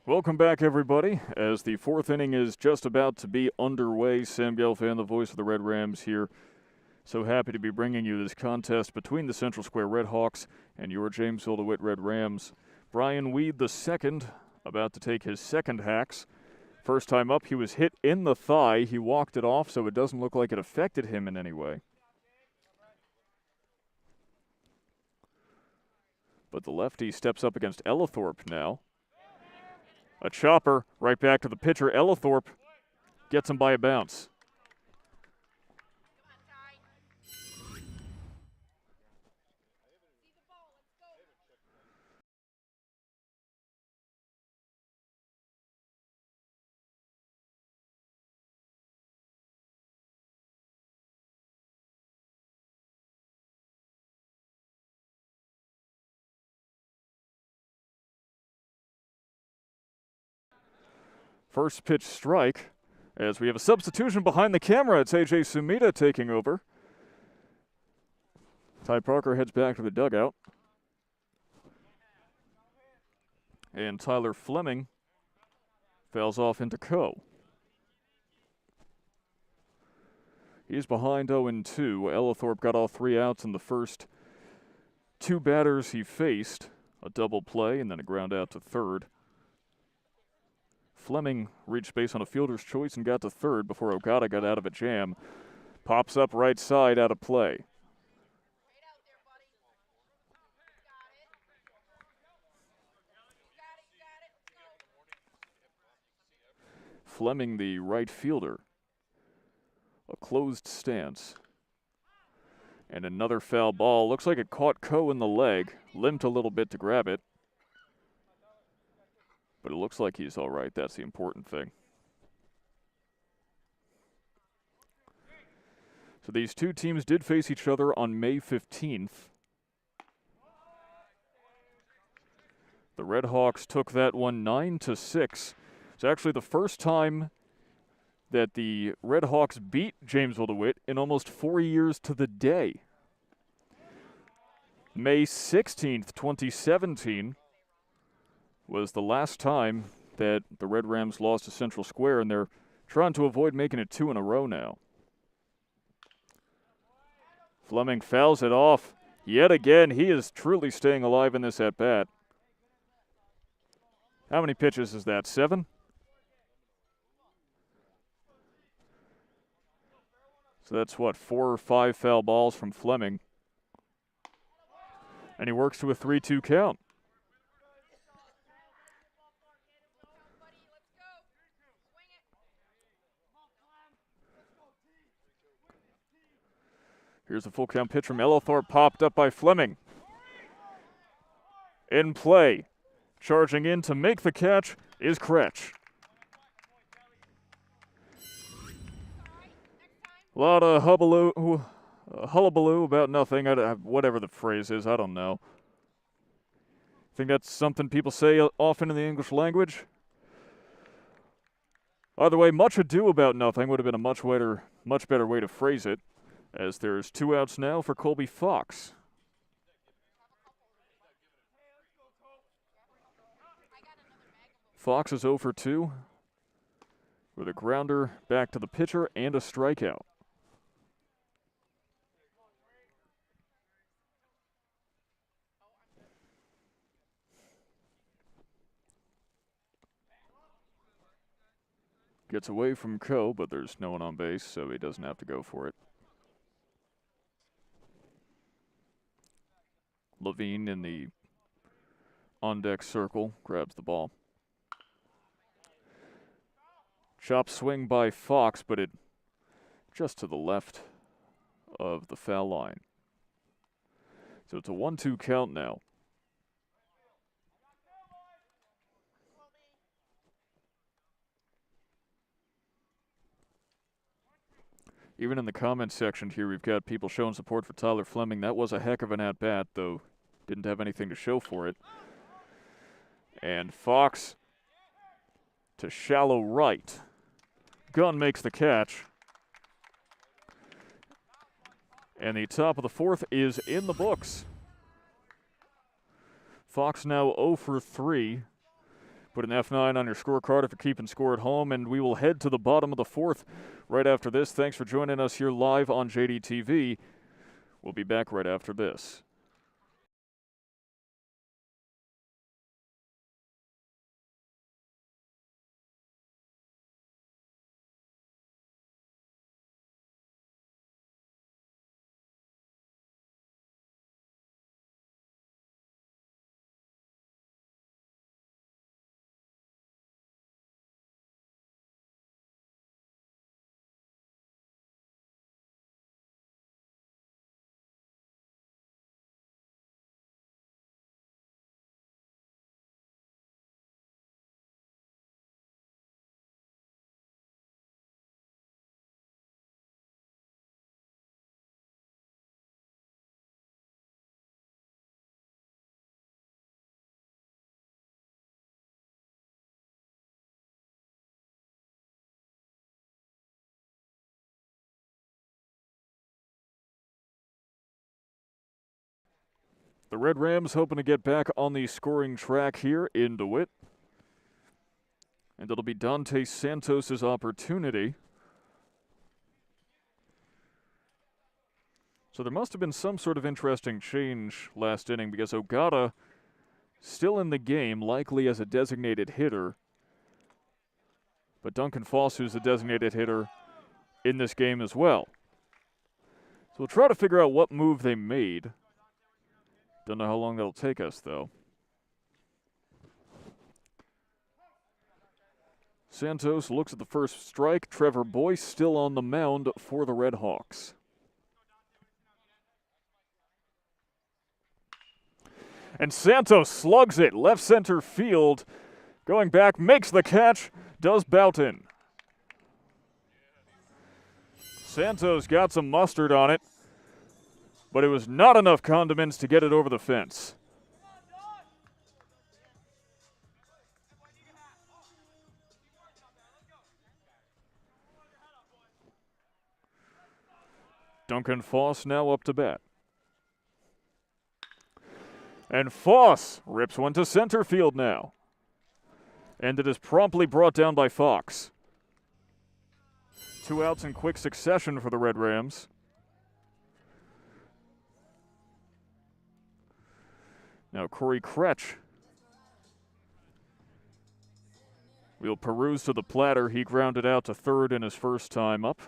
Welcome back, everybody, as the 4th inning is just about to be underway. Sam Gelfand, the voice of the Red Rams here. So happy to be bringing you this contest between the Central Square Redhawks and your Jamesville-DeWitt Red Rams. Brian Weed, the second, about to take his second hacks. First time up, he was hit in the thigh. He walked it off, so it doesn't look like it affected him in any way. But the lefty steps up against Ellithorpe now. A chopper right back to the pitcher. Ellithorpe gets him by a bounce. First pitch strike, as we have a substitution behind the camera. It's A.J. Sumida taking over. Ty Parker heads back to the dugout. And Tyler Fleming fouls off into Co. He's behind 0-2. Ellithorpe got all 3 outs in the first 2 batters he faced. A double play and then a ground out to third. Fleming reached base on a fielder's choice and got to third before Ogata got out of a jam. Pops up right side, out of play. Fleming, the right fielder. A closed stance. And another foul ball. Looks like it caught Co in the leg. Limped a little bit to grab it. But it looks like he's all right. That's the important thing. So these two teams did face each other on May 15th. The Redhawks took that one 9-6. It's actually the first time that the Redhawks beat Jamesville-DeWitt in almost 4 years to the day. May 16th, 2017 was the last time that the Red Rams lost to Central Square, and they're trying to avoid making it 2 in a row now. Fleming fouls it off. Yet again, he is truly staying alive in this at-bat. How many pitches is that? 7? So that's what, 4 or 5 foul balls from Fleming. And he works to a 3-2 count. Here's a full count pitch from Ellithorpe, popped up by Fleming. In play, charging in to make the catch is Kretsch. A lot of hullabaloo about nothing, whatever the phrase is, I don't know. Think that's something people say often in the English language? Either way, much ado about nothing would have been a much better way to phrase it, as there's 2 outs now for Colby Fox. Fox is 0 for 2 with a grounder back to the pitcher and a strikeout. Gets away from Coe, but there's no one on base, so he doesn't have to go for it. Levine in the on-deck circle grabs the ball. Chop swing by Fox, but it just to the left of the foul line. So it's a 1-2 count now. Even in the comments section here, we've got people showing support for Tyler Fleming. That was a heck of an at-bat, though didn't have anything to show for it. And Fox to shallow right. Gunn makes the catch. And the top of the 4th is in the books. Fox now 0 for 3. Put an F9 on your scorecard if you're keeping score at home, and we will head to the bottom of the 4th right after this. Thanks for joining us here live on JDTV. We'll be back right after this. The Red Rams hoping to get back on the scoring track here in DeWitt. And it'll be Dante Santos' opportunity. So there must have been some sort of interesting change last inning because Ogata still in the game, likely as a designated hitter. But Duncan Foss, who's a designated hitter in this game as well. So we'll try to figure out what move they made. Don't know how long that'll take us, though. Santos looks at the first strike. Trevor Boyce still on the mound for the Redhawks. And Santos slugs it left center field. Going back, makes the catch, does Boughton. Santos got some mustard on it, but it was not enough condiments to get it over the fence. Duncan Foss now up to bat. And Foss rips one to center field now. And it is promptly brought down by Fox. 2 outs in quick succession for the Red Rams. Now Corey Kretsch will peruse to the platter. He grounded out to third in his first time up.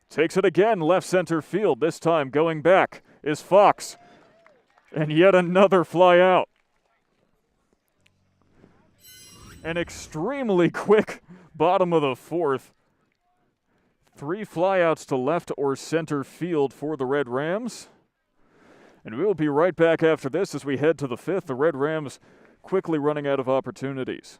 Takes it again, left center field. This time going back is Fox. And yet another fly out. An extremely quick bottom of the fourth. 3 flyouts to left or center field for the Red Rams. And we will be right back after this as we head to the fifth. The Red Rams quickly running out of opportunities.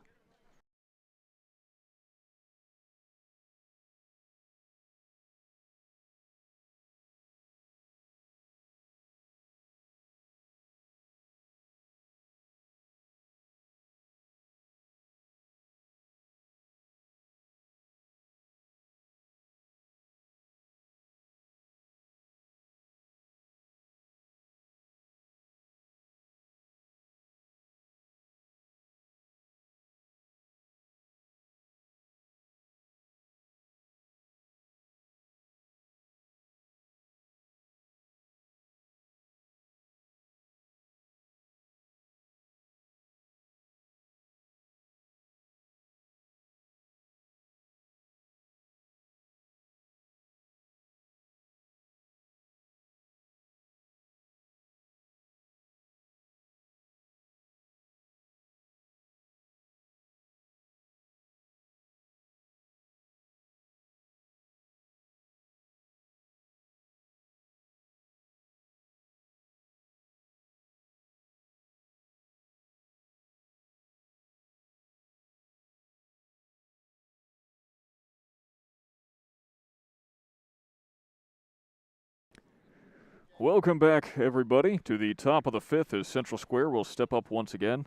Welcome back, everybody, to the top of the fifth as Central Square will step up once again.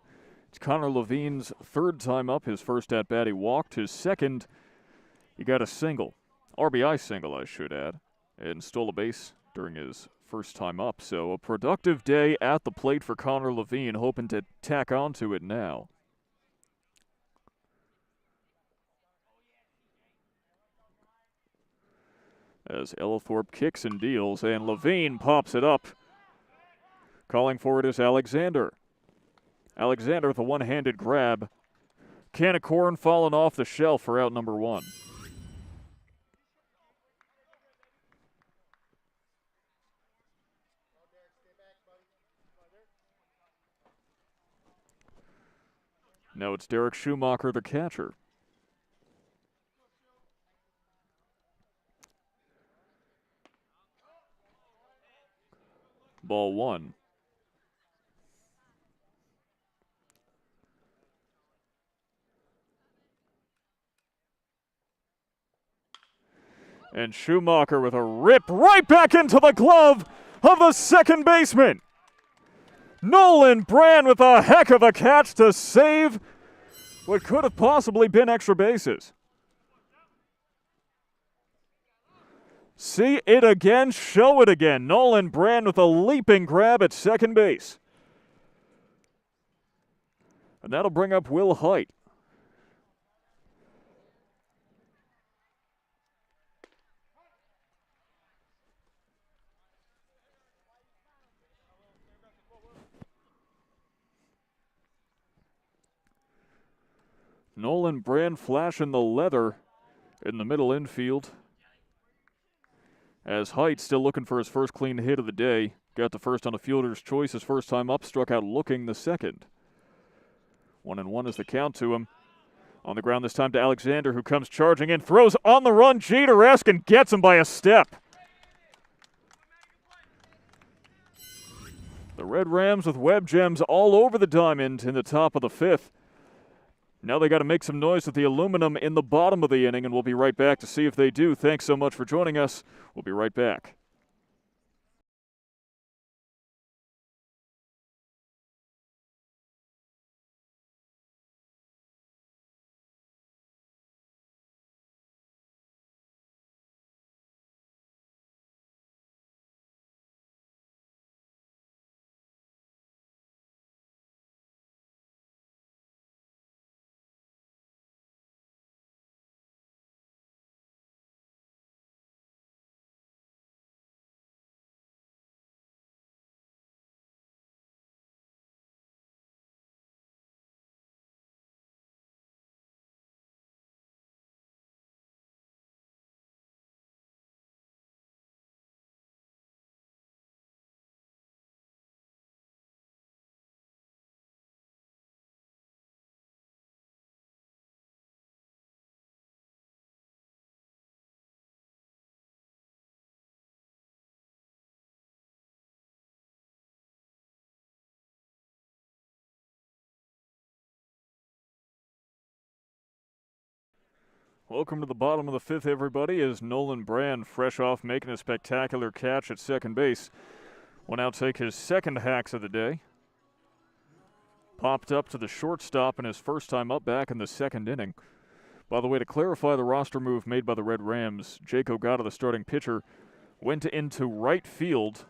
It's Connor Levine's third time up. His first at-bat, he walked. His second, he got a single. RBI single, I should add, and stole a base during his first time up. So a productive day at the plate for Connor Levine, hoping to tack onto it now. As Ellithorpe kicks and deals, and Levine pops it up. Calling for it is Alexander. Alexander with a one-handed grab. Can of corn falling off the shelf for out number 1. Now it's Derek Schumacher, the catcher. Ball 1. And Schumacher with a rip right back into the glove of the second baseman. Nolan Brand with a heck of a catch to save what could have possibly been extra bases. See it again, show it again. Nolan Brand with a leaping grab at second base. And that'll bring up Will Height. Nolan Brand flashing the leather in the middle infield. As Height still looking for his first clean hit of the day. Got the first on a fielder's choice his first time up. Struck out looking the second. 1-1 is the count to him. On the ground this time to Alexander, who comes charging in. Throws on the run. Jeter-esque and gets him by a step. The Red Rams with web gems all over the diamond in the top of the fifth. Now they got to make some noise with the aluminum in the bottom of the inning, and we'll be right back to see if they do. Thanks so much for joining us. We'll be right back. Welcome to the bottom of the fifth, everybody, as Nolan Brand, fresh off making a spectacular catch at second base, will now take his second hacks of the day. Popped up to the shortstop in his first time up back in the second inning. By the way, to clarify the roster move made by the Red Rams, Jake Ogata, the starting pitcher, went into right field,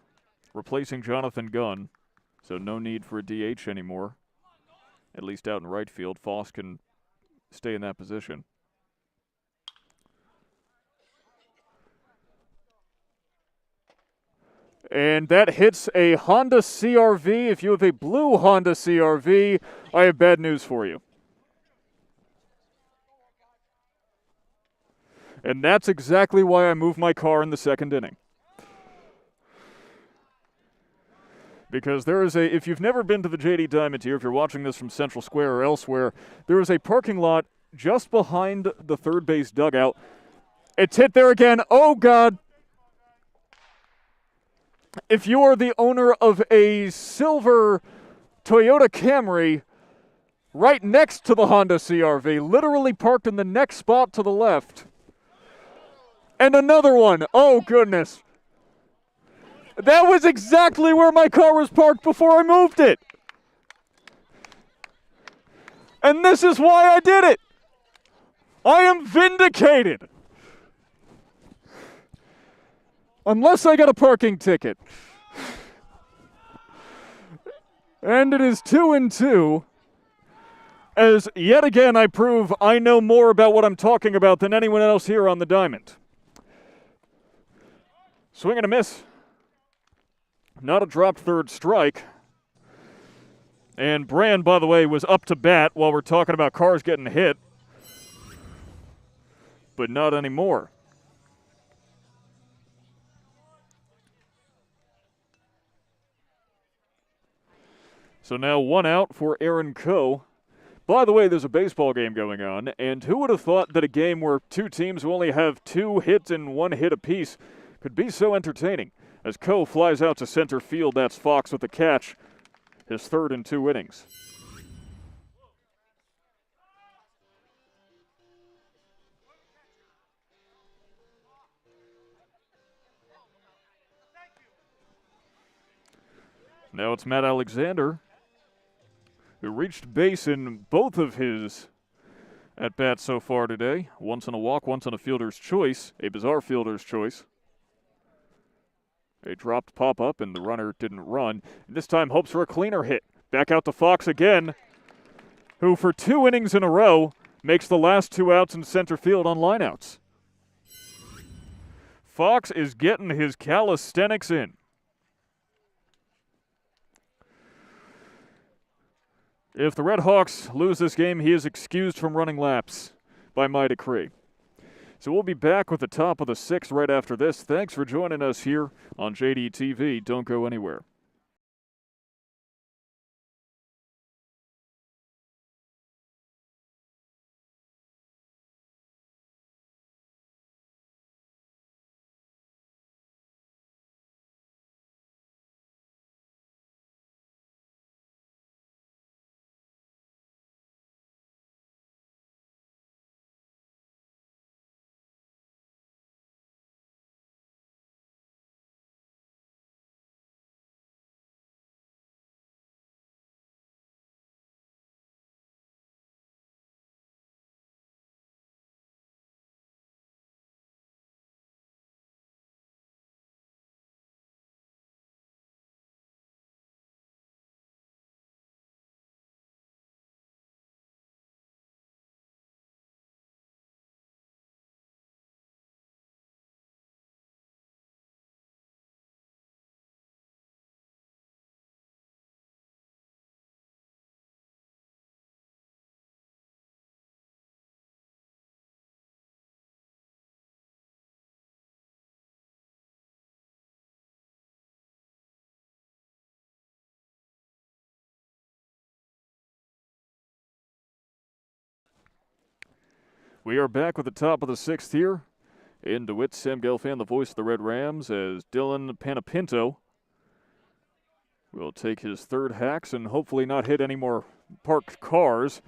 replacing Jonathan Gunn. So no need for a DH anymore, at least out in right field. Foss can stay in that position. And that hits a Honda CR-V. If you have a blue Honda CR-V, I have bad news for you. And that's exactly why I moved my car in the second inning. Because there is if you've never been to the JD Diamond here, if you're watching this from Central Square or elsewhere, there is a parking lot just behind the third base dugout. It's hit there again. Oh, God. If you are the owner of a silver Toyota Camry right next to the Honda CR-V, literally parked in the next spot to the left. And another one. Oh, goodness. That was exactly where my car was parked before I moved it. And this is why I did it. I am vindicated. Unless I got a parking ticket. And it is 2-2. As yet again I prove I know more about what I'm talking about than anyone else here on the Diamond. Swing and a miss. Not a dropped third strike. And Brand, by the way, was up to bat while we're talking about cars getting hit. But not anymore. So now one out for Aaron Coe. By the way, there's a baseball game going on, and who would have thought that a game where two teams who only have 2 hits and 1 hit apiece could be so entertaining? As Coe flies out to center field, that's Fox with the catch, his third in 2 innings. Now it's Matt Alexander, who reached base in both of his at-bats so far today. Once on a walk, once on a fielder's choice, a bizarre fielder's choice. A dropped pop-up, and the runner didn't run. This time hopes for a cleaner hit. Back out to Fox again, who for 2 innings in a row makes the last 2 outs in center field on lineouts. Fox is getting his calisthenics in. If the Redhawks lose this game, he is excused from running laps by my decree. So we'll be back with the top of the 6th right after this. Thanks for joining us here on JD TV. Don't go anywhere. We are back with the top of the 6th here in DeWitt. Sam Gelfand, the voice of the Red Rams, as Dylan Panapinto will take his third hacks and hopefully not hit any more parked cars.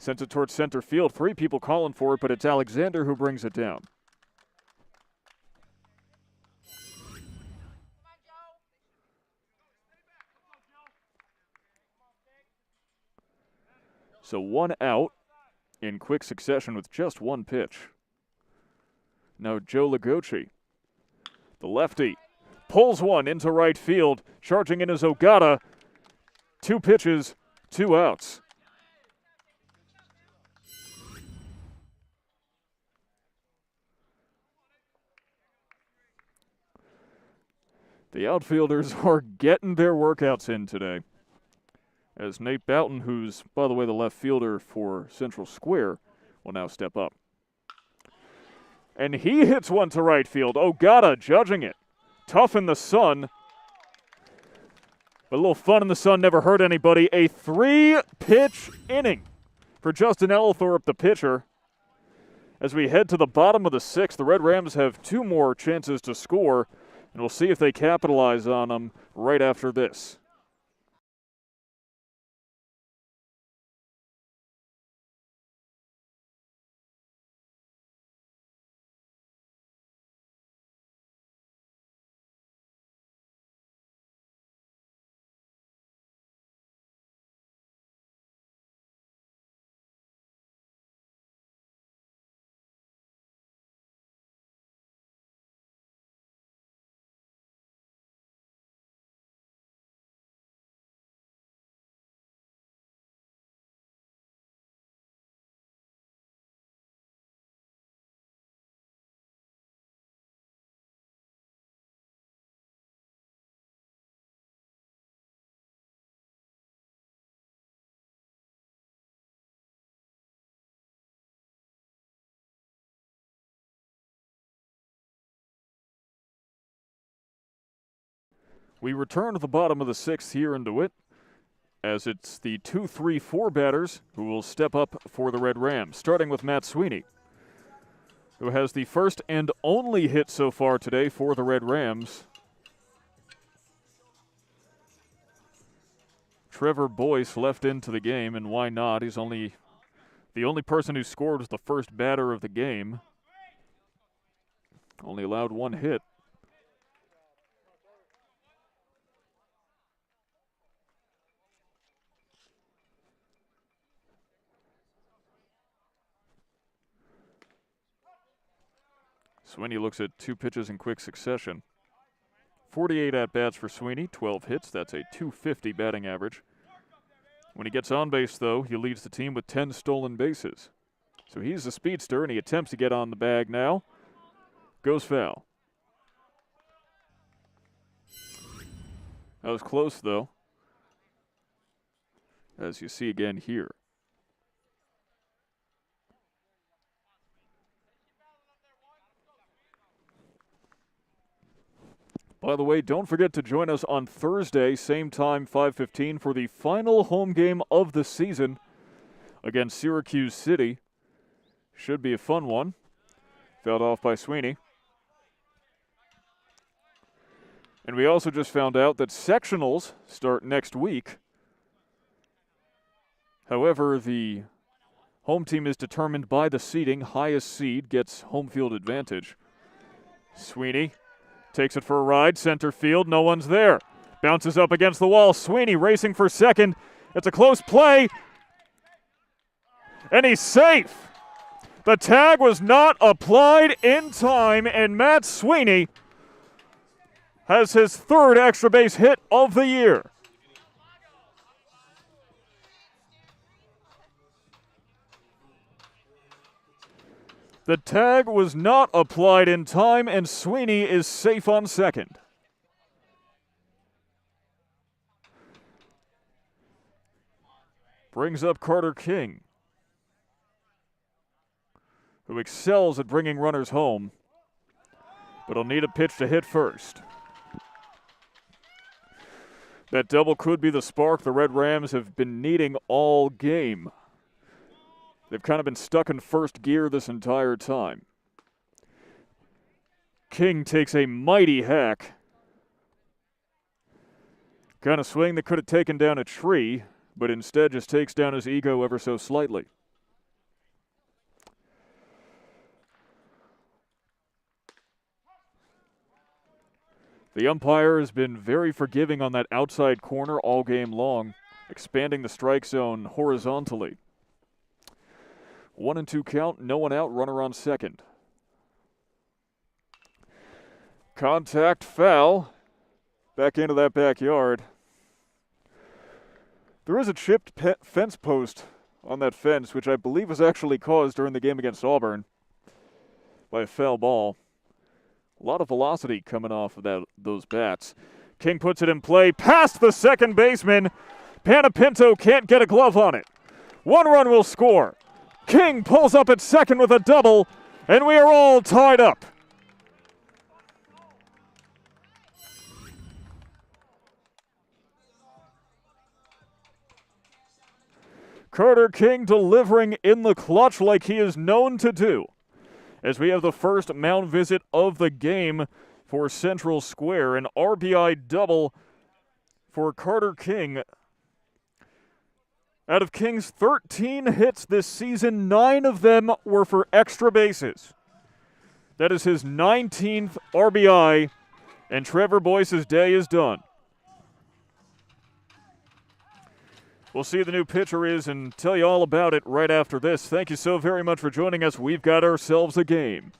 Sends it towards center field. 3 people calling for it, but it's Alexander who brings it down. So 1 out in quick succession with just 1 pitch. Now Joe Lagochi, the lefty, pulls one into right field. Charging in is Ogata. 2 pitches, 2 outs. The outfielders are getting their workouts in today, as Nate Boughton, who's, by the way, the left fielder for Central Square, will now step up. And he hits one to right field. Ogata judging it. Tough in the sun. But a little fun in the sun never hurt anybody. A 3-pitch inning for Justin Ellithorpe, the pitcher. As we head to the bottom of the 6th, the Red Rams have 2 more chances to score, and we'll see if they capitalize on them right after this. We return to the bottom of the 6th here in DeWitt, as it's the 2-3-4 batters who will step up for the Red Rams, starting with Matt Sweeney, who has the first and only hit so far today for the Red Rams. Trevor Boyce left into the game, and why not? He's the only person who scored was the first batter of the game. Only allowed 1 hit. Sweeney looks at 2 pitches in quick succession. 48 at-bats for Sweeney, 12 hits. That's a .250 batting average. When he gets on base, though, he leads the team with 10 stolen bases. So he's a speedster, and he attempts to get on the bag now. Goes foul. That was close, though, as you see again here. By the way, don't forget to join us on Thursday, same time, 5:15, for the final home game of the season against Syracuse City. Should be a fun one. Fouled off by Sweeney. And we also just found out that sectionals start next week. However, the home team is determined by the seeding. Highest seed gets home field advantage. Sweeney takes it for a ride, center field, no one's there. Bounces up against the wall, Sweeney racing for second. It's a close play, and he's safe. The tag was not applied in time, and Matt Sweeney has his 3rd extra base hit of the year. The tag was not applied in time, and Sweeney is safe on second. Brings up Carter King, who excels at bringing runners home, but he'll need a pitch to hit first. That double could be the spark the Red Rams have been needing all game. They've kind of been stuck in first gear this entire time. King takes a mighty hack. Kind of swing that could have taken down a tree, but instead just takes down his ego ever so slightly. The umpire has been very forgiving on that outside corner all game long, expanding the strike zone horizontally. 1-2 count, no one out, runner on second. Contact foul. Back into that backyard. There is a chipped fence post on that fence, which I believe was actually caused during the game against Auburn by a foul ball. A lot of velocity coming off of those bats. King puts it in play, past the second baseman. Panapinto can't get a glove on it. One run will score. King pulls up at second with a double, and we are all tied up. Carter King delivering in the clutch like he is known to do, as we have the first mound visit of the game for Central Square. An RBI double for Carter King. Out of King's 13 hits this season, 9 of them were for extra bases. That is his 19th RBI, and Trevor Boyce's day is done. We'll see who the new pitcher is and tell you all about it right after this. Thank you so very much for joining us. We've got ourselves a game.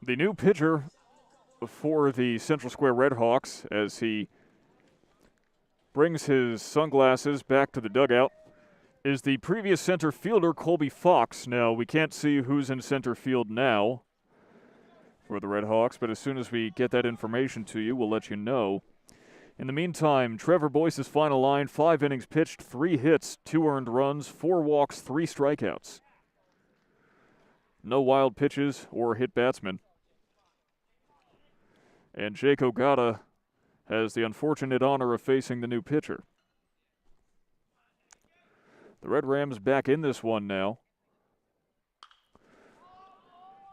The new pitcher for the Central Square Redhawks, as he brings his sunglasses back to the dugout, is the previous center fielder, Colby Fox. Now, we can't see who's in center field now for the Redhawks, but as soon as we get that information to you, we'll let you know. In the meantime, Trevor Boyce's final line: 5 innings pitched, 3 hits, 2 earned runs, 4 walks, 3 strikeouts. No wild pitches or hit batsmen. And Jake Ogata has the unfortunate honor of facing the new pitcher. The Red Rams back in this one now.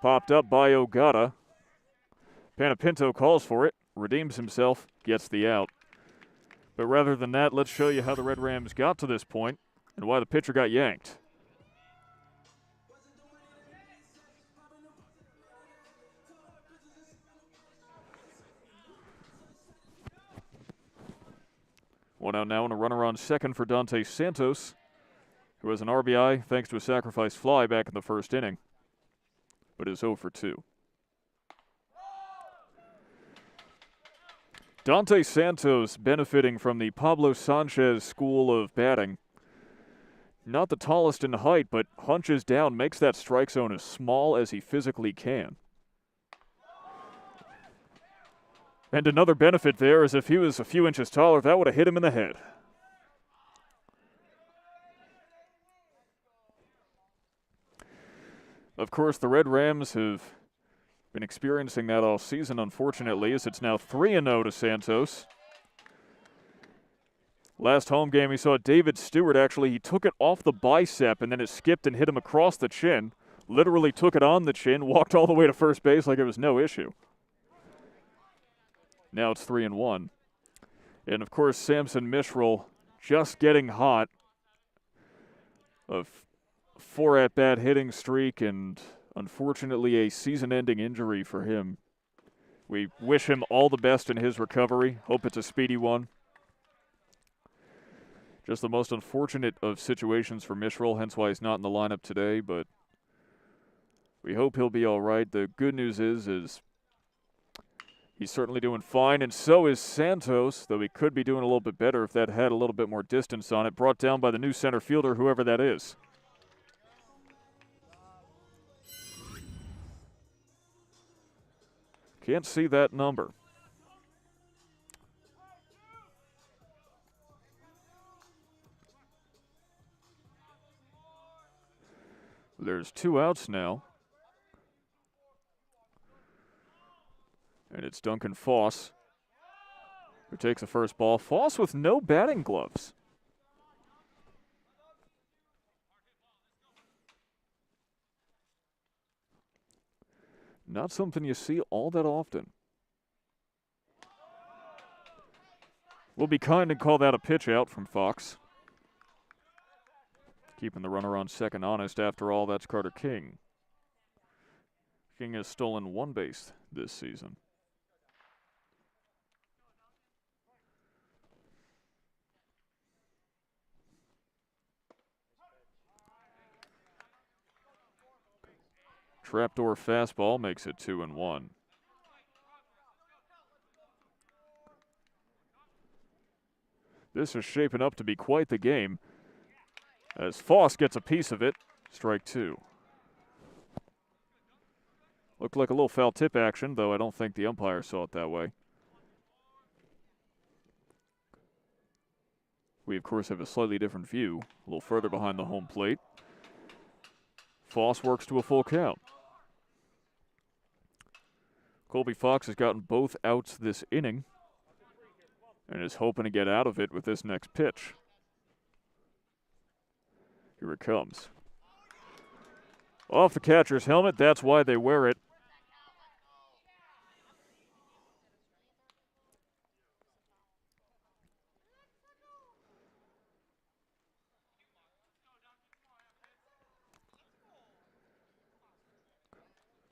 Popped up by Ogata. Panapinto calls for it, redeems himself, gets the out. But rather than that, let's show you how the Red Rams got to this point and why the pitcher got yanked. One out now and a runner on second for Dante Santos, who has an RBI thanks to a sacrifice fly back in the first inning, but is 0 for 2. Dante Santos benefiting from the Pablo Sanchez school of batting. Not the tallest in height, but hunches down, makes that strike zone as small as he physically can. And another benefit there is if he was a few inches taller, that would have hit him in the head. Of course, the Red Rams have been experiencing that all season, unfortunately, as it's now 3-0 to Santos. Last home game, we saw David Stewart he took it off the bicep and then it skipped and hit him across the chin. Literally took it on the chin, walked all the way to first base like it was no issue. Now it's 3-1. And of course, Samson Mishral just getting hot. A 4 at-bat hitting streak and unfortunately a season-ending injury for him. We wish him all the best in his recovery. Hope it's a speedy one. Just the most unfortunate of situations for Mishral, hence why he's not in the lineup today, but we hope he'll be all right. The good news is he's certainly doing fine, and so is Santos, though he could be doing a little bit better if that had a little bit more distance on it. Brought down by the new center fielder, whoever that is. Can't see that number. There's 2 outs now. And it's Duncan Foss who takes the first ball. Foss with no batting gloves. Not something you see all that often. We'll be kind and call that a pitch out from Fox. Keeping the runner on second honest. After all, that's Carter King. King has stolen 1 base this season. Trapdoor fastball makes it 2-1. This is shaping up to be quite the game as Foss gets a piece of it. Strike 2. Looked like a little foul tip action, though I don't think the umpire saw it that way. We, of course, have a slightly different view, a little further behind the home plate. Foss works to a full count. Colby Fox has gotten both outs this inning and is hoping to get out of it with this next pitch. Here it comes. Off the catcher's helmet, that's why they wear it.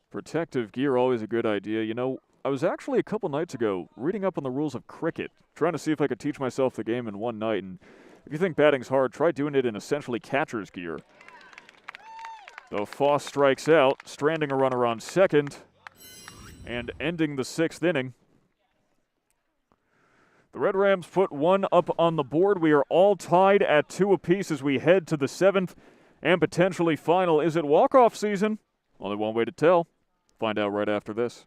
Protective gear, always a good idea. You know, I was actually a couple nights ago reading up on the rules of cricket, trying to see if I could teach myself the game in one night. And if you think batting's hard, try doing it in essentially catcher's gear. Though Foss strikes out, stranding a runner on second and ending the 6th inning. The Red Rams put 1 up on the board. We are all tied at 2 apiece as we head to the 7th and potentially final. Is it walk-off season? Only one way to tell. Find out right after this.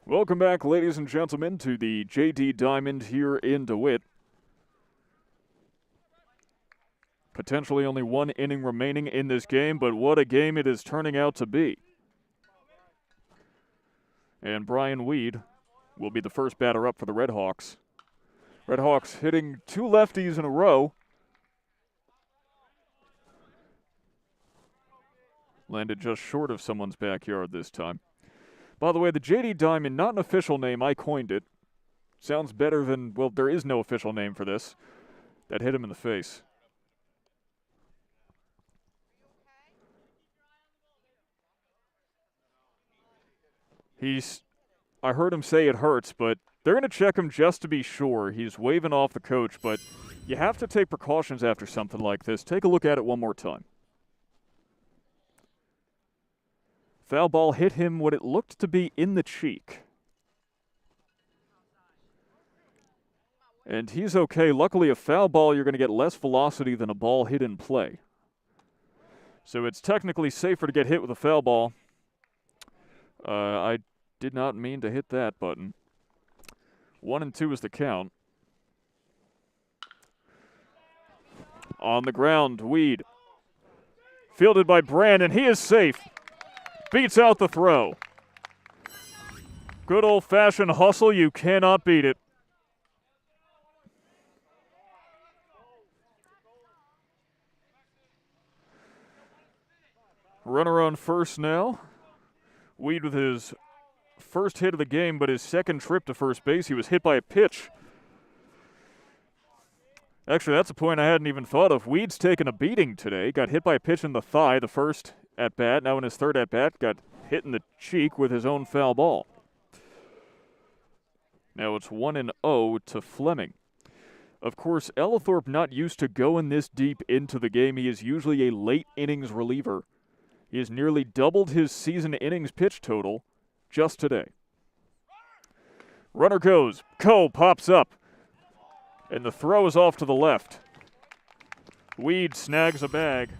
Welcome back, ladies and gentlemen, to the J.D. Diamond here in DeWitt. Potentially only 1 inning remaining in this game, but what a game it is turning out to be. And Brian Weed will be the first batter up for the Redhawks. Redhawks hitting 2 lefties in a row. Landed just short of someone's backyard this time. By the way, the JD Diamond, not an official name, I coined it. Sounds better than, well, there is no official name for this. That hit him in the face. I heard him say it hurts, but they're going to check him just to be sure. He's waving off the coach, but you have to take precautions after something like this. Take a look at it one more time. Foul ball hit him what it looked to be in the cheek. And he's okay. Luckily, a foul ball, you're going to get less velocity than a ball hit in play. So it's technically safer to get hit with a foul ball. I did not mean to hit that button. 1-2 is the count. On the ground, Weed. Fielded by Brandon. He is safe. Beats out the throw. Good old-fashioned hustle. You cannot beat it. Runner on first now. Weed with his first hit of the game, but his second trip to first base, he was hit by a pitch. Actually, that's a point I hadn't even thought of. Weed's taken a beating today. Got hit by a pitch in the thigh the first at-bat. Now in his third at-bat, got hit in the cheek with his own foul ball. Now it's 1-0 to Fleming. Of course, Ellithorpe not used to going this deep into the game. He is usually a late innings reliever. He has nearly doubled his season innings pitch total just today. Runner goes. Coe pops up. And the throw is off to the left. Weed snags a bag.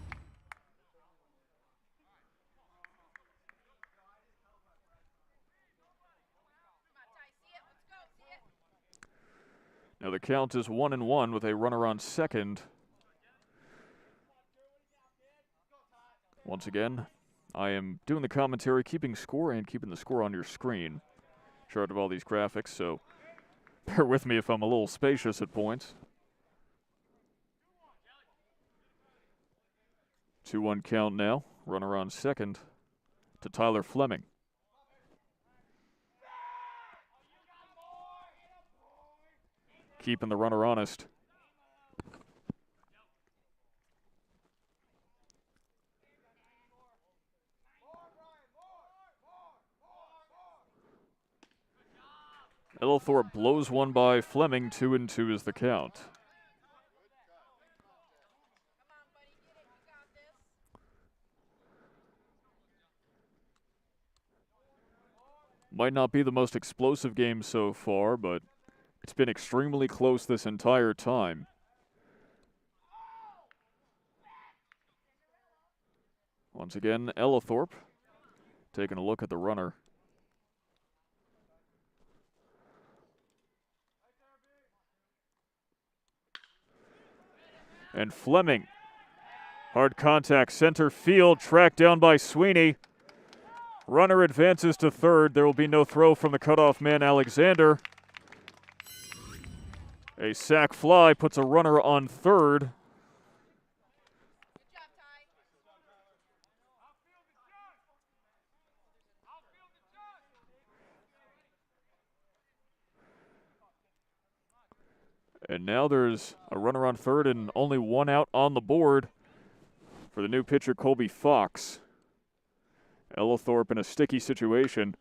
Now the count is 1-1 with a runner on second. Once again, I am doing the commentary, keeping score and keeping the score on your screen. Chart of all these graphics, so bear with me if I'm a little spacious at points. 2-1 count now. Runner on second to Tyler Fleming. Keeping the runner honest. Ellithorpe blows one by Fleming. 2-2 is the count. Might not be the most explosive game so far, but it's been extremely close this entire time. Once again, Ellithorpe taking a look at the runner. And Fleming, hard contact, center field, tracked down by Sweeney. Runner advances to third. There will be no throw from the cutoff man, Alexander. A sac fly puts a runner on third. And now there's a runner on third and only one out on the board for the new pitcher, Colby Fox. Ellithorpe in a sticky situation.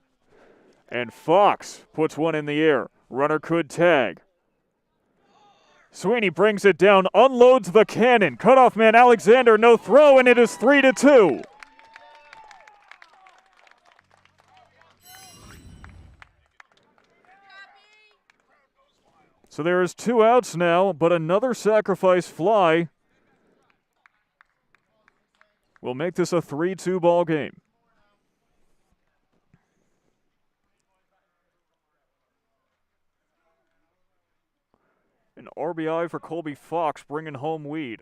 And Fox puts one in the air. Runner could tag. Sweeney brings it down, unloads the cannon. Cutoff man Alexander, no throw, and it is 3-2. So there is 2 outs now, but another sacrifice fly will make this a 3-2 ball game. An RBI for Colby Fox, bringing home Weed.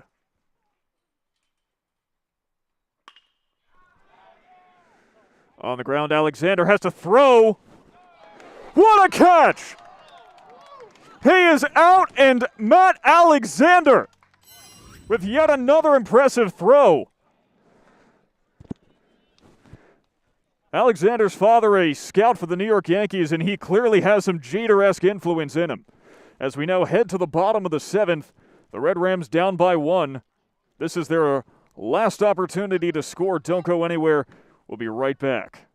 On the ground, Alexander has to throw. What a catch! He is out, and Matt Alexander with yet another impressive throw. Alexander's father, a scout for the New York Yankees, and he clearly has some Jeter-esque influence in him. As we now head to the bottom of the 7th, the Red Rams down by 1. This is their last opportunity to score. Don't go anywhere. We'll be right back.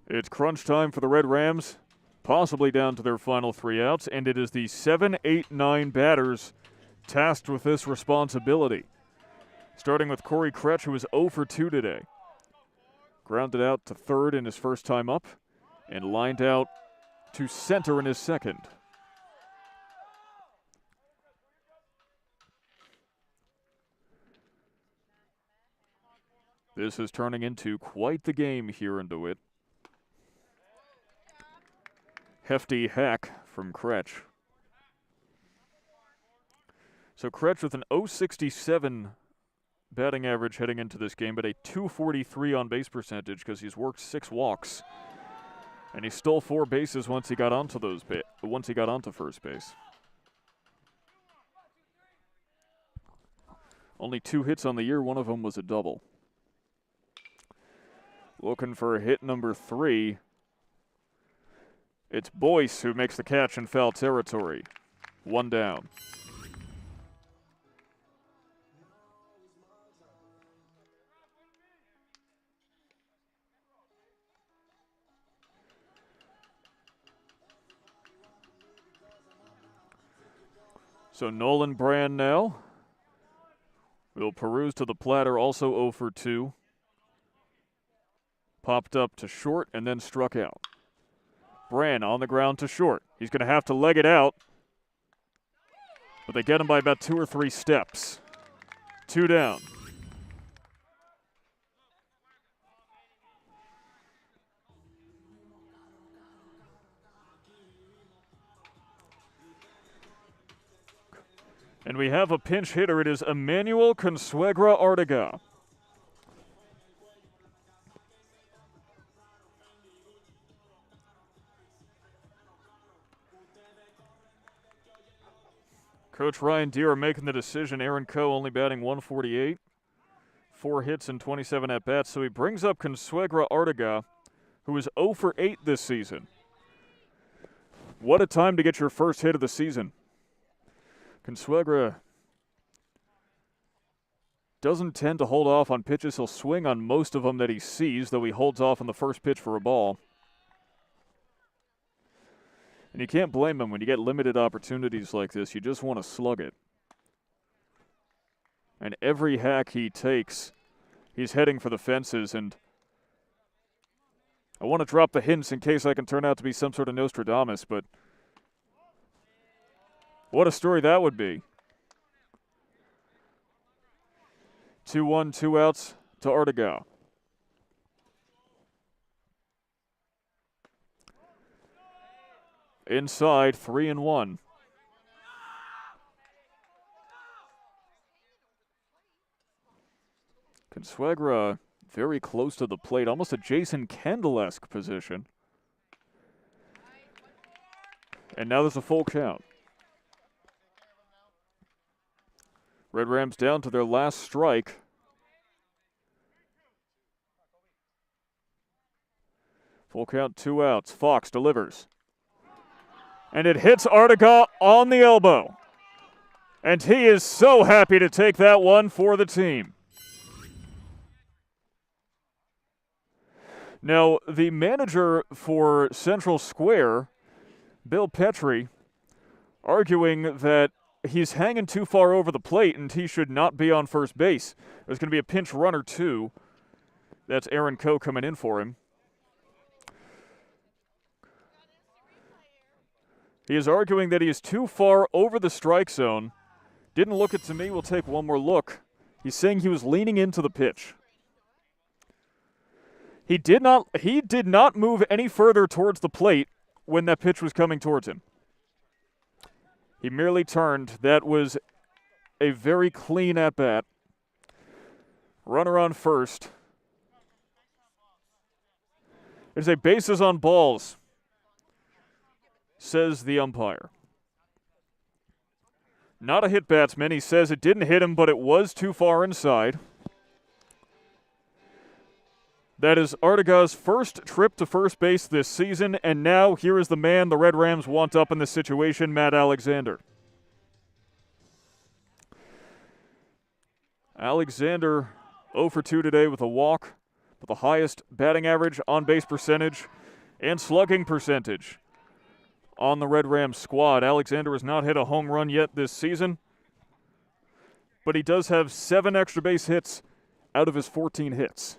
It's crunch time for the Red Rams, possibly down to their final 3 outs, and it is the 7, 8, 9 batters tasked with this responsibility. Starting with Corey Kretsch, who was 0 for 2 today. Grounded out to third in his first time up, and lined out to center in his second. This is turning into quite the game here in DeWitt. Hefty hack from Kretsch. So Kretsch with an .067 batting average heading into this game, but a .243 on base percentage because he's worked 6 walks, and he stole 4 bases once he got onto first base. Only 2 hits on the year. One of them was a double. Looking for hit number 3. It's Boyce who makes the catch in foul territory. 1 down. So Nolan Brand now will peruse to the platter, also 0 for 2. Popped up to short and then struck out. Brand on the ground to short. He's going to have to leg it out, but they get him by about 2 or 3 steps. 2 down. And we have a pinch hitter. It is Emmanuel Consuegra Artiga. Coach Ryan Deere making the decision. Aaron Coe only batting .148. 4 hits and 27 at-bats. So he brings up Consuegra Artiga, who is 0 for 8 this season. What a time to get your first hit of the season. Consuegra doesn't tend to hold off on pitches. He'll swing on most of them that he sees, though he holds off on the first pitch for a ball. And you can't blame him when you get limited opportunities like this. You just want to slug it. And every hack he takes, he's heading for the fences. And I want to drop the hints in case I can turn out to be some sort of Nostradamus, but what a story that would be. 2-1, 2 outs to Artiga. Inside, 3-1. Consuegra very close to the plate, almost a Jason Kendall-esque position. And now there's a full count. Red Rams down to their last strike. Full count, 2 outs. Fox delivers. And it hits Artiga on the elbow. And he is so happy to take that one for the team. Now, the manager for Central Square, Bill Petrie, arguing that he's hanging too far over the plate and he should not be on first base. There's going to be a pinch runner, too. That's Aaron Coe coming in for him. He is arguing that he is too far over the strike zone. Didn't look it to me. We'll take one more look. He's saying he was leaning into the pitch. He did not move any further towards the plate when that pitch was coming towards him. He merely turned. That was a very clean at-bat. Runner on first. There's a bases on balls, says the umpire. Not a hit batsman. He says it didn't hit him, but it was too far inside. That is Artiga's first trip to first base this season, and now here is the man the Red Rams want up in this situation, Matt Alexander. Alexander 0 for 2 today with a walk, with the highest batting average, on-base percentage, and slugging percentage on the Red Rams squad. Alexander has not hit a home run yet this season, but he does have 7 extra base hits out of his 14 hits.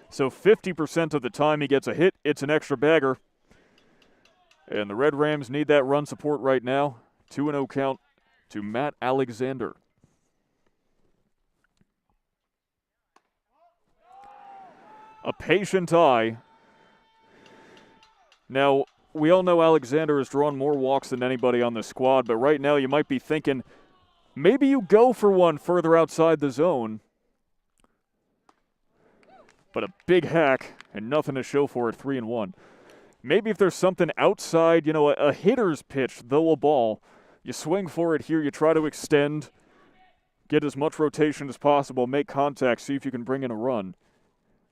So 50% of the time he gets a hit, it's an extra bagger. And the Red Rams need that run support right now. 2-0 count to Matt Alexander. A patient eye. Now, we all know Alexander has drawn more walks than anybody on the squad, but right now you might be thinking, maybe you go for one further outside the zone. But a big hack and nothing to show for it, 3-1. Maybe if there's something outside, a hitter's pitch, though a ball, you swing for it here, you try to extend, get as much rotation as possible, make contact, see if you can bring in a run,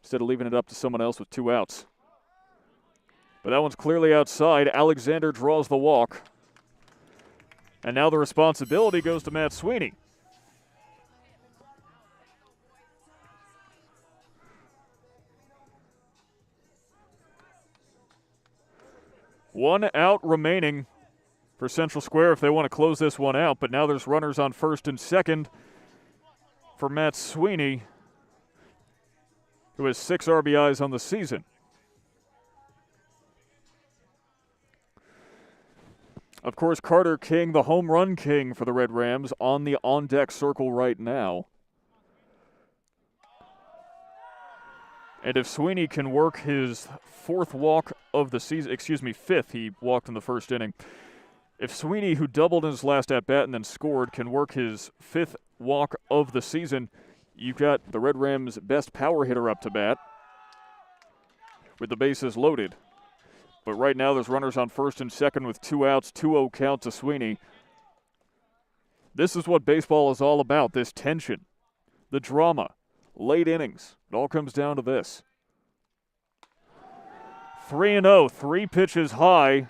instead of leaving it up to someone else with 2 outs. But that one's clearly outside. Alexander draws the walk. And now the responsibility goes to Matt Sweeney. One out remaining for Central Square if they want to close this one out, but now there's runners on first and second for Matt Sweeney, who has 6 RBIs on the season. Of course, Carter King, the home run king for the Red Rams, on the on-deck circle right now. And if Sweeney can work his 4th walk of the season, fifth, he walked in the first inning. If Sweeney, who doubled in his last at-bat and then scored, can work his 5th walk of the season, you've got the Red Rams' best power hitter up to bat with the bases loaded. But right now there's runners on first and second with 2 outs, 2-0 count to Sweeney. This is what baseball is all about, this tension, the drama, late innings. It all comes down to this. 3-0, 3 pitches high.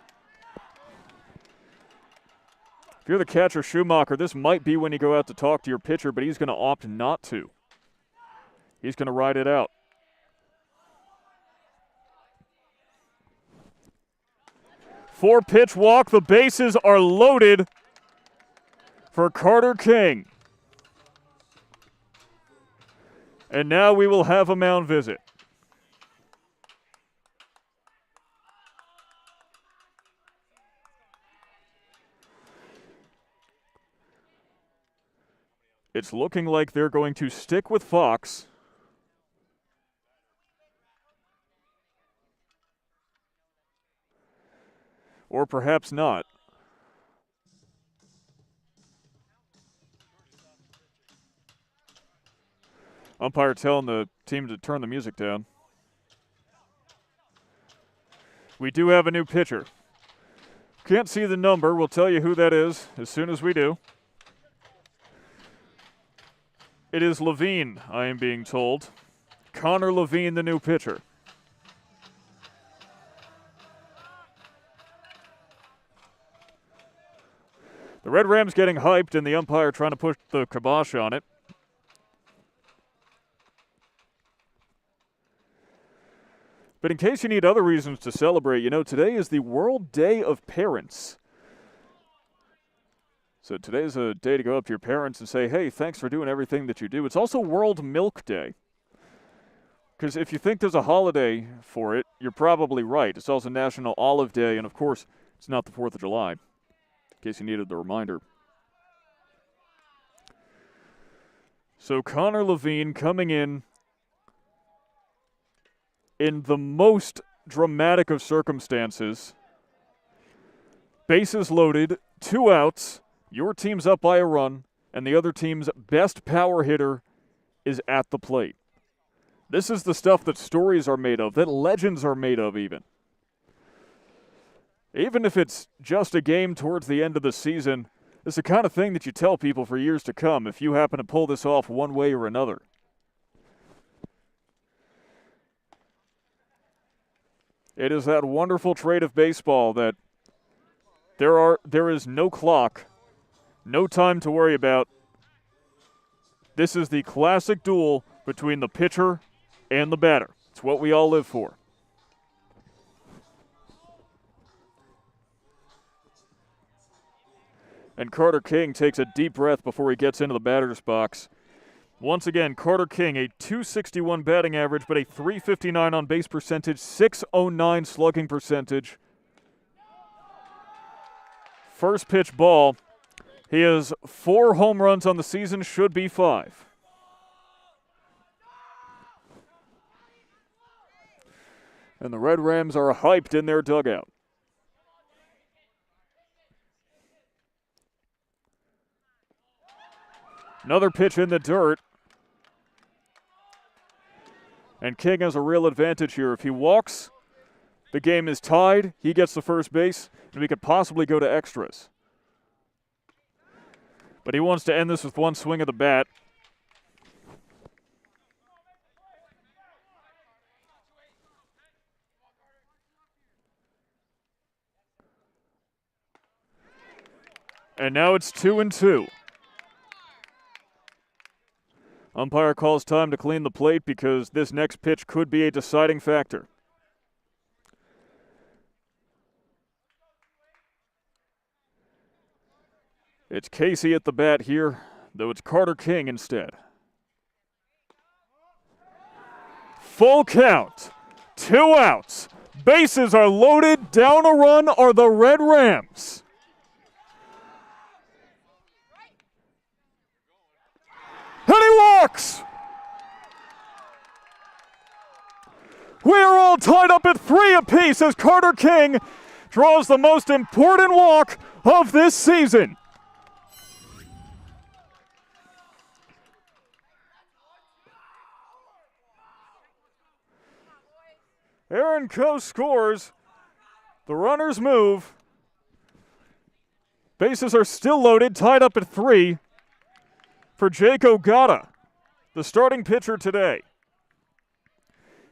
If you're the catcher, Schumacher, this might be when you go out to talk to your pitcher, but he's going to opt not to. He's going to ride it out. Four-pitch walk. The bases are loaded for Carter King. And now we will have a mound visit. It's looking like they're going to stick with Fox. Or perhaps not. Umpire telling the team to turn the music down. We do have a new pitcher. Can't see the number. We'll tell you who that is as soon as we do. It is Levine, I am being told. Connor Levine, the new pitcher. The Red Rams getting hyped and the umpire trying to push the kibosh on it. But in case you need other reasons to celebrate, today is the World Day of Parents. So today's a day to go up to your parents and say, hey, thanks for doing everything that you do. It's also World Milk Day. Because if you think there's a holiday for it, you're probably right. It's also National Olive Day, and of course, it's not the 4th of July, in case you needed the reminder. So Connor Levine coming in the most dramatic of circumstances. Bases loaded, 2 outs, your team's up by a run, and the other team's best power hitter is at the plate. This is the stuff that stories are made of, that legends are made of even. Even if it's just a game towards the end of the season, it's the kind of thing that you tell people for years to come if you happen to pull this off one way or another. It is that wonderful trait of baseball that there is no clock, no time to worry about. This is the classic duel between the pitcher and the batter. It's what we all live for. And Carter King takes a deep breath before he gets into the batter's box. Once again, Carter King, a .261 batting average, but a .359 on base percentage, .609 slugging percentage. First pitch ball. He has 4 home runs on the season, should be 5. And the Red Rams are hyped in their dugout. Another pitch in the dirt. And King has a real advantage here. If he walks, the game is tied. He gets the first base, and we could possibly go to extras. But he wants to end this with one swing of the bat. And now it's 2-2. Umpire calls time to clean the plate because this next pitch could be a deciding factor. It's Casey at the bat here, though it's Carter King instead. Full count, 2 outs. Bases are loaded, down a run are the Red Rams. And he walks! We are all tied up at 3 apiece as Carter King draws the most important walk of this season. Aaron Coe scores. The runners move. Bases are still loaded, tied up at 3 for Jake Ogata, the starting pitcher today.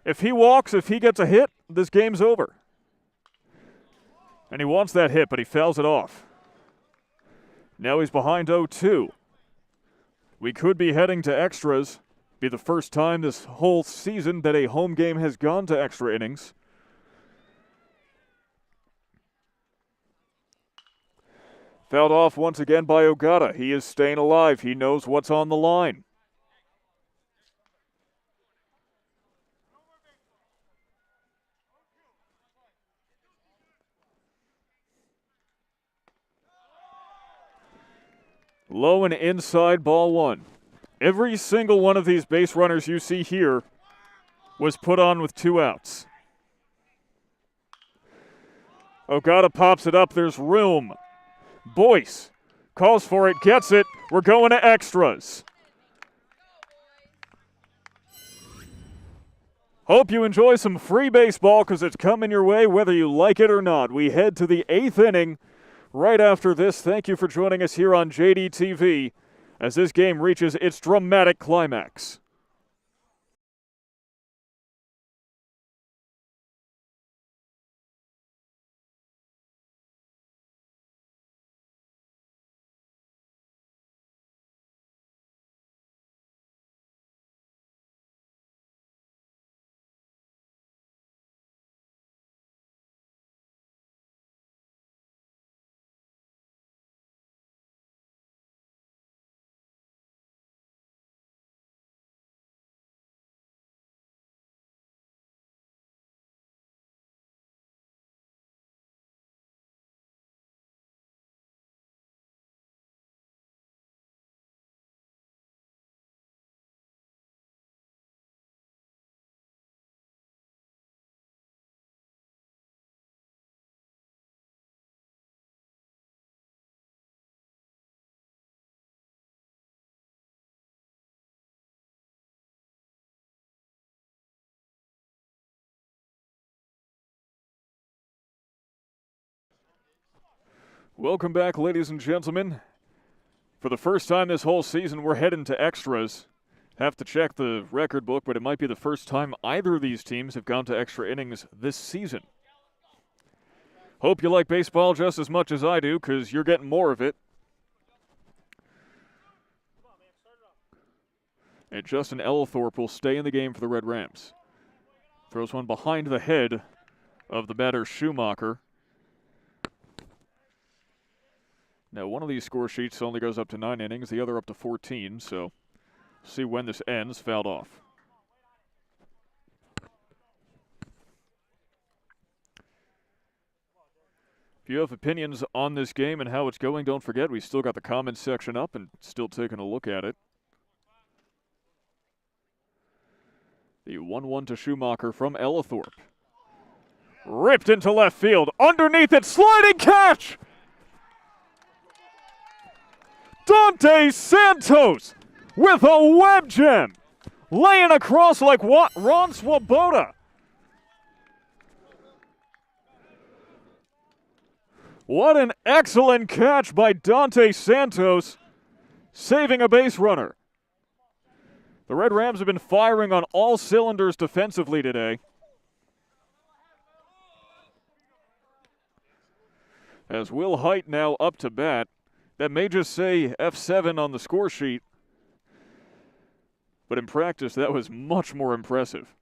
If he walks, if he gets a hit, this game's over. And he wants that hit, but he fouls it off. Now he's behind 0-2. We could be heading to extras. Be the first time this whole season that a home game has gone to extra innings. Fouled off once again by Ogata. He is staying alive. He knows what's on the line. Low and inside, ball 1. Every single one of these base runners you see here was put on with 2 outs. Ogata pops it up. There's room. Boyce calls for it, gets it. We're going to extras. Hope you enjoy some free baseball because it's coming your way whether you like it or not. We head to the 8th inning right after this. Thank you for joining us here on JDTV as this game reaches its dramatic climax. Welcome back, ladies and gentlemen. For the first time this whole season, we're heading to extras. Have to check the record book, but it might be the first time either of these teams have gone to extra innings this season. Hope you like baseball just as much as I do, because you're getting more of it. And Justin Ellithorpe will stay in the game for the Red Rams. Throws one behind the head of the batter Schumacher. Now, one of these score sheets only goes up to 9 innings, the other up to 14, so see when this ends. Fouled off. If you have opinions on this game and how it's going, don't forget we still got the comments section up and still taking a look at it. The 1-1 to Schumacher from Ellithorpe. Ripped into left field. Underneath it, sliding catch! Dante Santos with a web gem, laying across like Ron Swoboda. What an excellent catch by Dante Santos, saving a base runner. The Red Rams have been firing on all cylinders defensively today. As Will Height now up to bat. That may just say F7 on the score sheet, but in practice, that was much more impressive.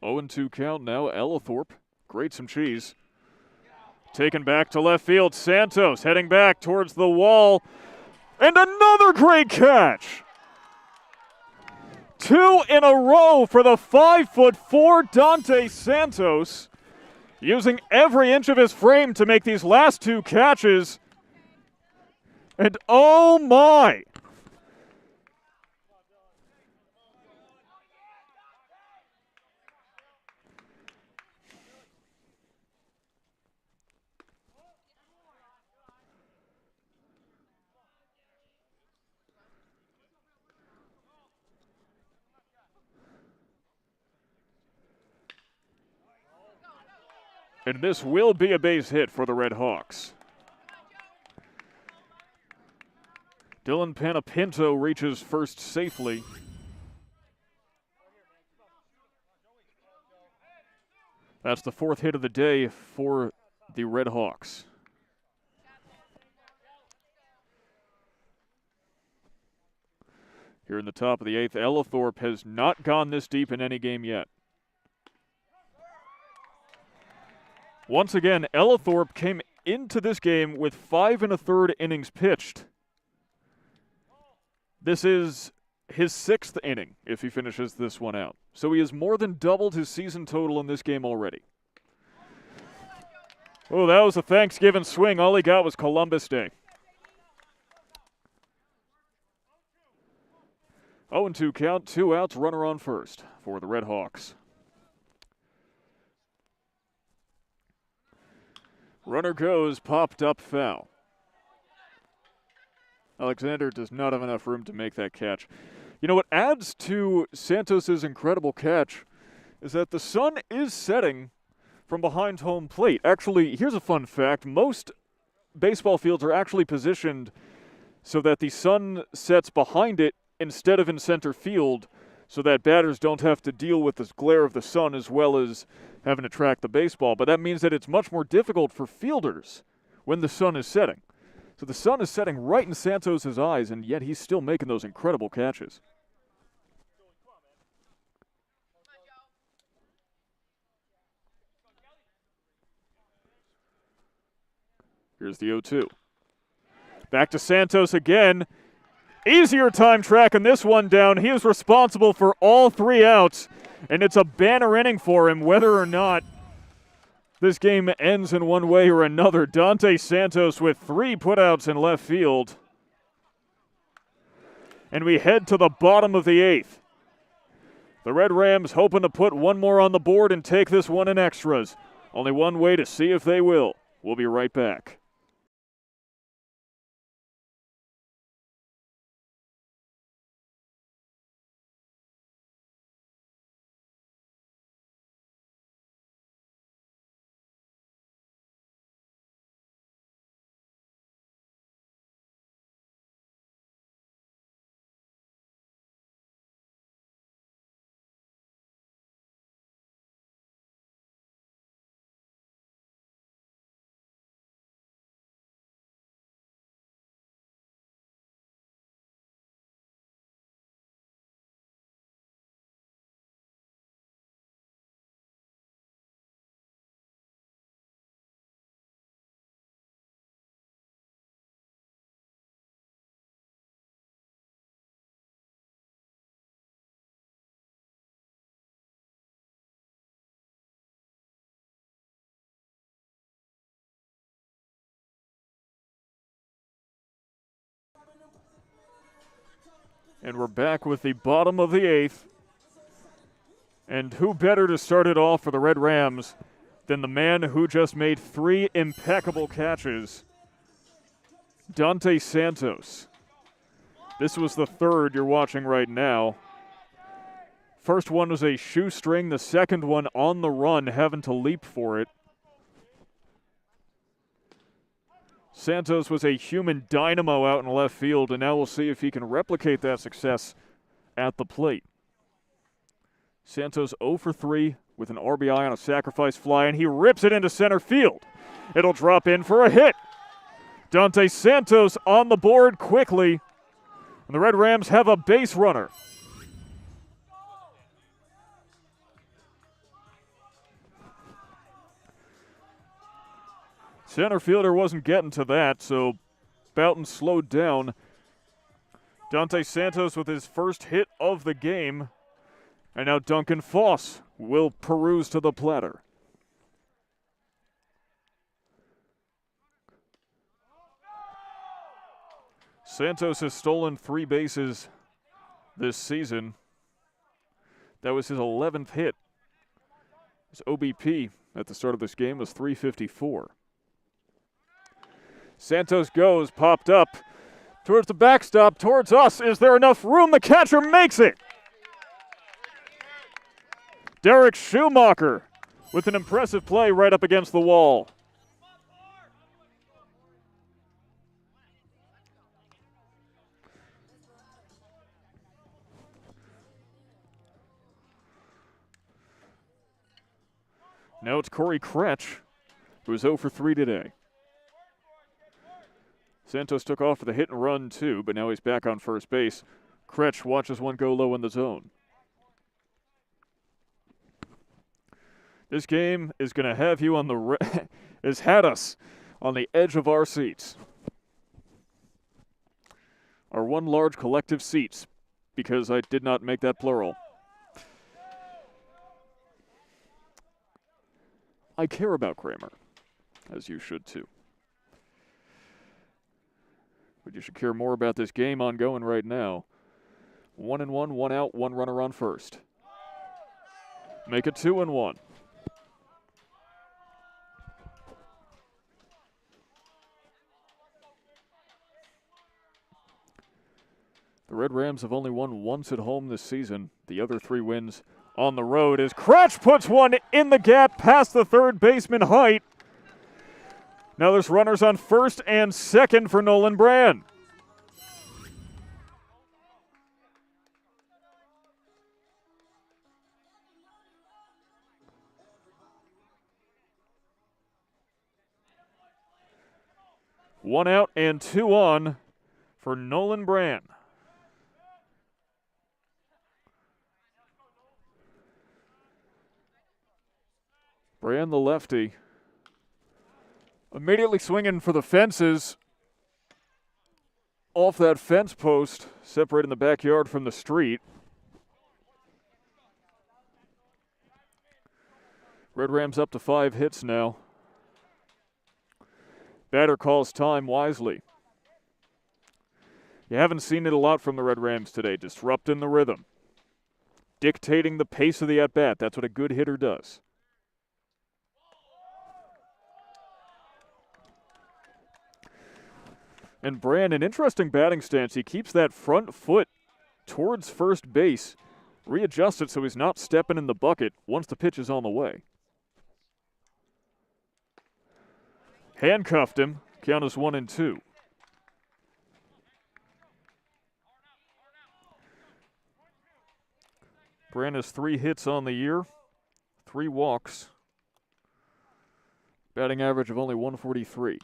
Oh, 0-2 count now. Ellithorpe grates some cheese. Taken back to left field. Santos heading back towards the wall. And another great catch! 2 in a row for the 5'4" Dante Santos, using every inch of his frame to make these last 2 catches. And oh my! And this will be a base hit for the Redhawks. Dylan Panapinto reaches first safely. That's the 4th hit of the day for the Redhawks. Here in the top of the 8th, Ellithorpe has not gone this deep in any game yet. Once again, Ellithorpe came into this game with 5 1/3 innings pitched. This is his 6th inning if he finishes this one out. So he has more than doubled his season total in this game already. Oh, that was a Thanksgiving swing. All he got was Columbus Day. 0-2 count, 2 outs, runner on first for the Redhawks. Runner goes, popped up foul. Alexander does not have enough room to make that catch. You know what adds to Santos's incredible catch is that the sun is setting from behind home plate. Actually, here's a fun fact. Most baseball fields are actually positioned so that the sun sets behind it instead of in center field, so that batters don't have to deal with this glare of the sun as well as having to track the baseball. But that means that it's much more difficult for fielders when the sun is setting. So the sun is setting right in Santos' eyes, and yet he's still making those incredible catches. Here's the 0-2. Back to Santos again. Easier time tracking this one down. He is responsible for all 3 outs, and it's a banner inning for him, whether or not this game ends in one way or another. Dante Santos with 3 putouts in left field. And we head to the bottom of the 8th. The Red Rams hoping to put one more on the board and take this one in extras. Only one way to see if they will. We'll be right back. And we're back with the bottom of the eighth. And who better to start it off for the Red Rams than the man who just made 3 impeccable catches, Dante Santos. This was the third you're watching right now. First one was a shoestring, the second one on the run, having to leap for it. Santos was a human dynamo out in left field, and now we'll see if he can replicate that success at the plate. Santos 0 for 3 with an RBI on a sacrifice fly, and he rips it into center field. It'll drop in for a hit. Dante Santos on the board quickly, and the Red Rams have a base runner. Center fielder wasn't getting to that, so Boughton slowed down. Dante Santos with his first hit of the game. And now Duncan Foss will peruse to the platter. Santos has stolen 3 bases this season. That was his 11th hit. His OBP at the start of this game was .354. Santos goes, popped up towards the backstop, towards us. Is there enough room? The catcher makes it. Derek Schumacher with an impressive play right up against the wall. Now it's Corey Kretsch, who is 0 for 3 today. Santos took off for the hit and run too, but now he's back on first base. Kretsch watches one go low in the zone. This game is going to have you on the has had us on the edge of our seats. Our one large collective seats, because I did not make that plural. I care about Kramer, as you should too. But you should care more about this game ongoing right now. 1-1, 1 out, 1 runner on first. Make it 2-1. The Red Rams have only won once at home this season. The other 3 wins on the road as Kretsch puts one in the gap past the third baseman height. Now there's runners on first and second for Nolan Brand. One out and 2 on for Nolan Brand. Brand, the lefty, immediately swinging for the fences. Off that fence post, separating the backyard from the street. Red Rams up to 5 hits now. Batter calls time wisely. You haven't seen it a lot from the Red Rams today, disrupting the rhythm, dictating the pace of the at-bat. That's what a good hitter does. And Brand, an interesting batting stance. He keeps that front foot towards first base, readjusts it so he's not stepping in the bucket once the pitch is on the way. Handcuffed him. Count is 1-2. Brand has 3 hits on the year, 3 walks. Batting average of only 143.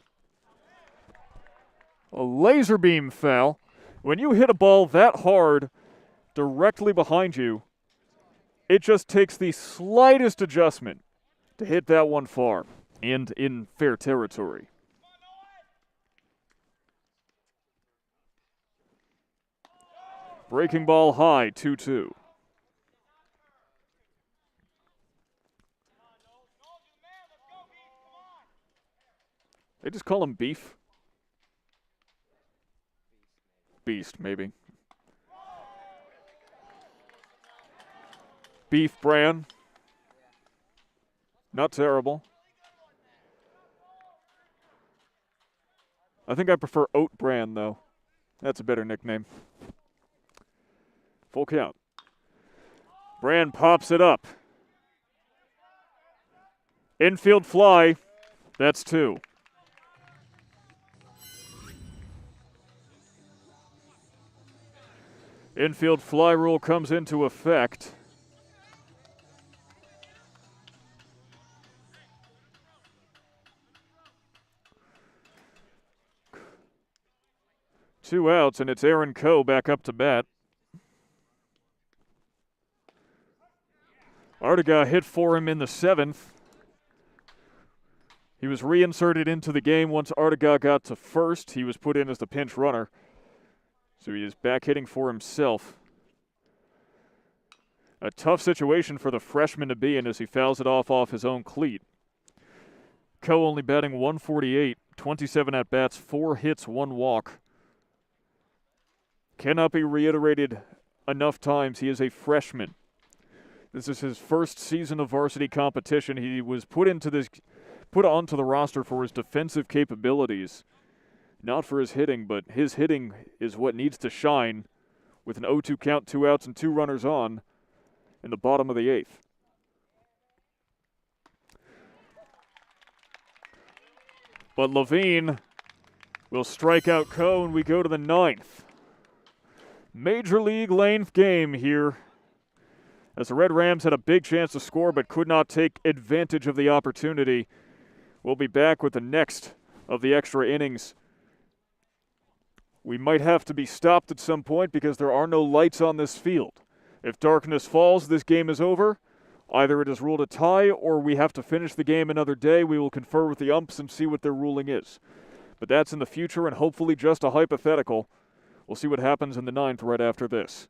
A laser beam foul. When you hit a ball that hard directly behind you, it just takes the slightest adjustment to hit that one far and in fair territory. Breaking ball high, 2-2. They just call him Beef. Beast, maybe. beef bran. Not terrible. I think I prefer oat bran, though. That's a better nickname. Full count. Bran pops it up. Infield fly. That's 2. Infield fly rule comes into effect. Two outs, and it's Aaron Coe back up to bat. Artiga hit for him in the 7th. He was reinserted into the game once Artiga got to first. He was put in as the pinch runner. So he is back hitting for himself. A tough situation for the freshman to be in as he fouls it off his own cleat. Coe only batting .148, 27 at-bats, 4 hits, 1 walk. Cannot be reiterated enough times. He is a freshman. This is his first season of varsity competition. He was put onto the roster for his defensive capabilities, not for his hitting, but his hitting is what needs to shine with an 0-2 count, 2 outs, and 2 runners on in the bottom of the 8th. But Levine will strike out Coe, and we go to the 9th. Major league length game here, as the Red Rams had a big chance to score but could not take advantage of the opportunity. We'll be back with the next of the extra innings. We might have to be stopped at some point because there are no lights on this field. If darkness falls, this game is over. Either it is ruled a tie or we have to finish the game another day. We will confer with the umps and see what their ruling is. But that's in the future and hopefully just a hypothetical. We'll see what happens in the 9th right after this.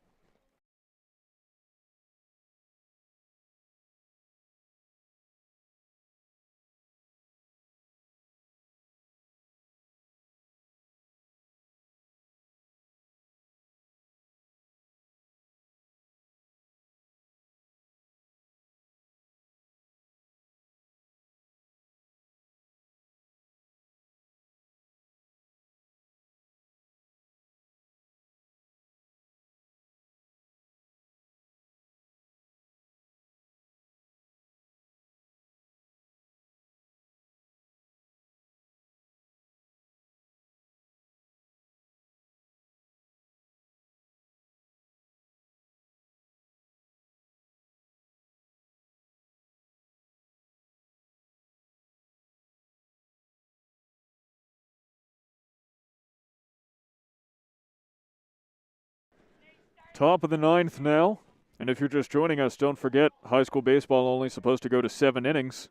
Top of the 9th now. And if you're just joining us, don't forget, high school baseball only supposed to go to 7 innings.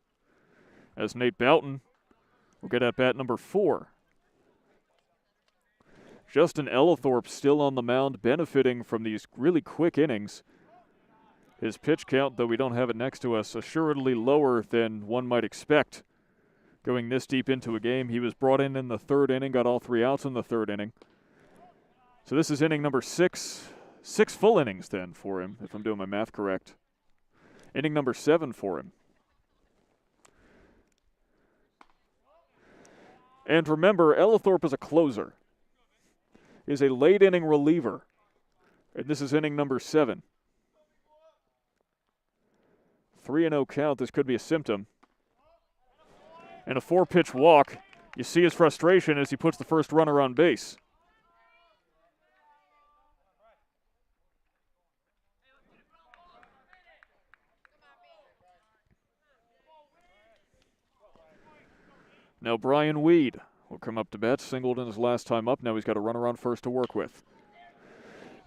As Nate Boughton will get at bat number 4. Justin Ellithorpe still on the mound, benefiting from these really quick innings. His pitch count, though we don't have it next to us, assuredly lower than one might expect. Going this deep into a game, he was brought in the 3rd inning, got all 3 outs in the 3rd inning. So this is inning number 6. 6 full innings then for him, if I'm doing my math correct. Inning number 7 for him. And remember, Ellithorpe is a closer. Is a late inning reliever. And this is inning number 7. 3-0 count, this could be a symptom. And a 4-pitch walk. You see his frustration as he puts the first runner on base. Now Brian Weed will come up to bat, singled in his last time up. Now he's got a runner on first to work with.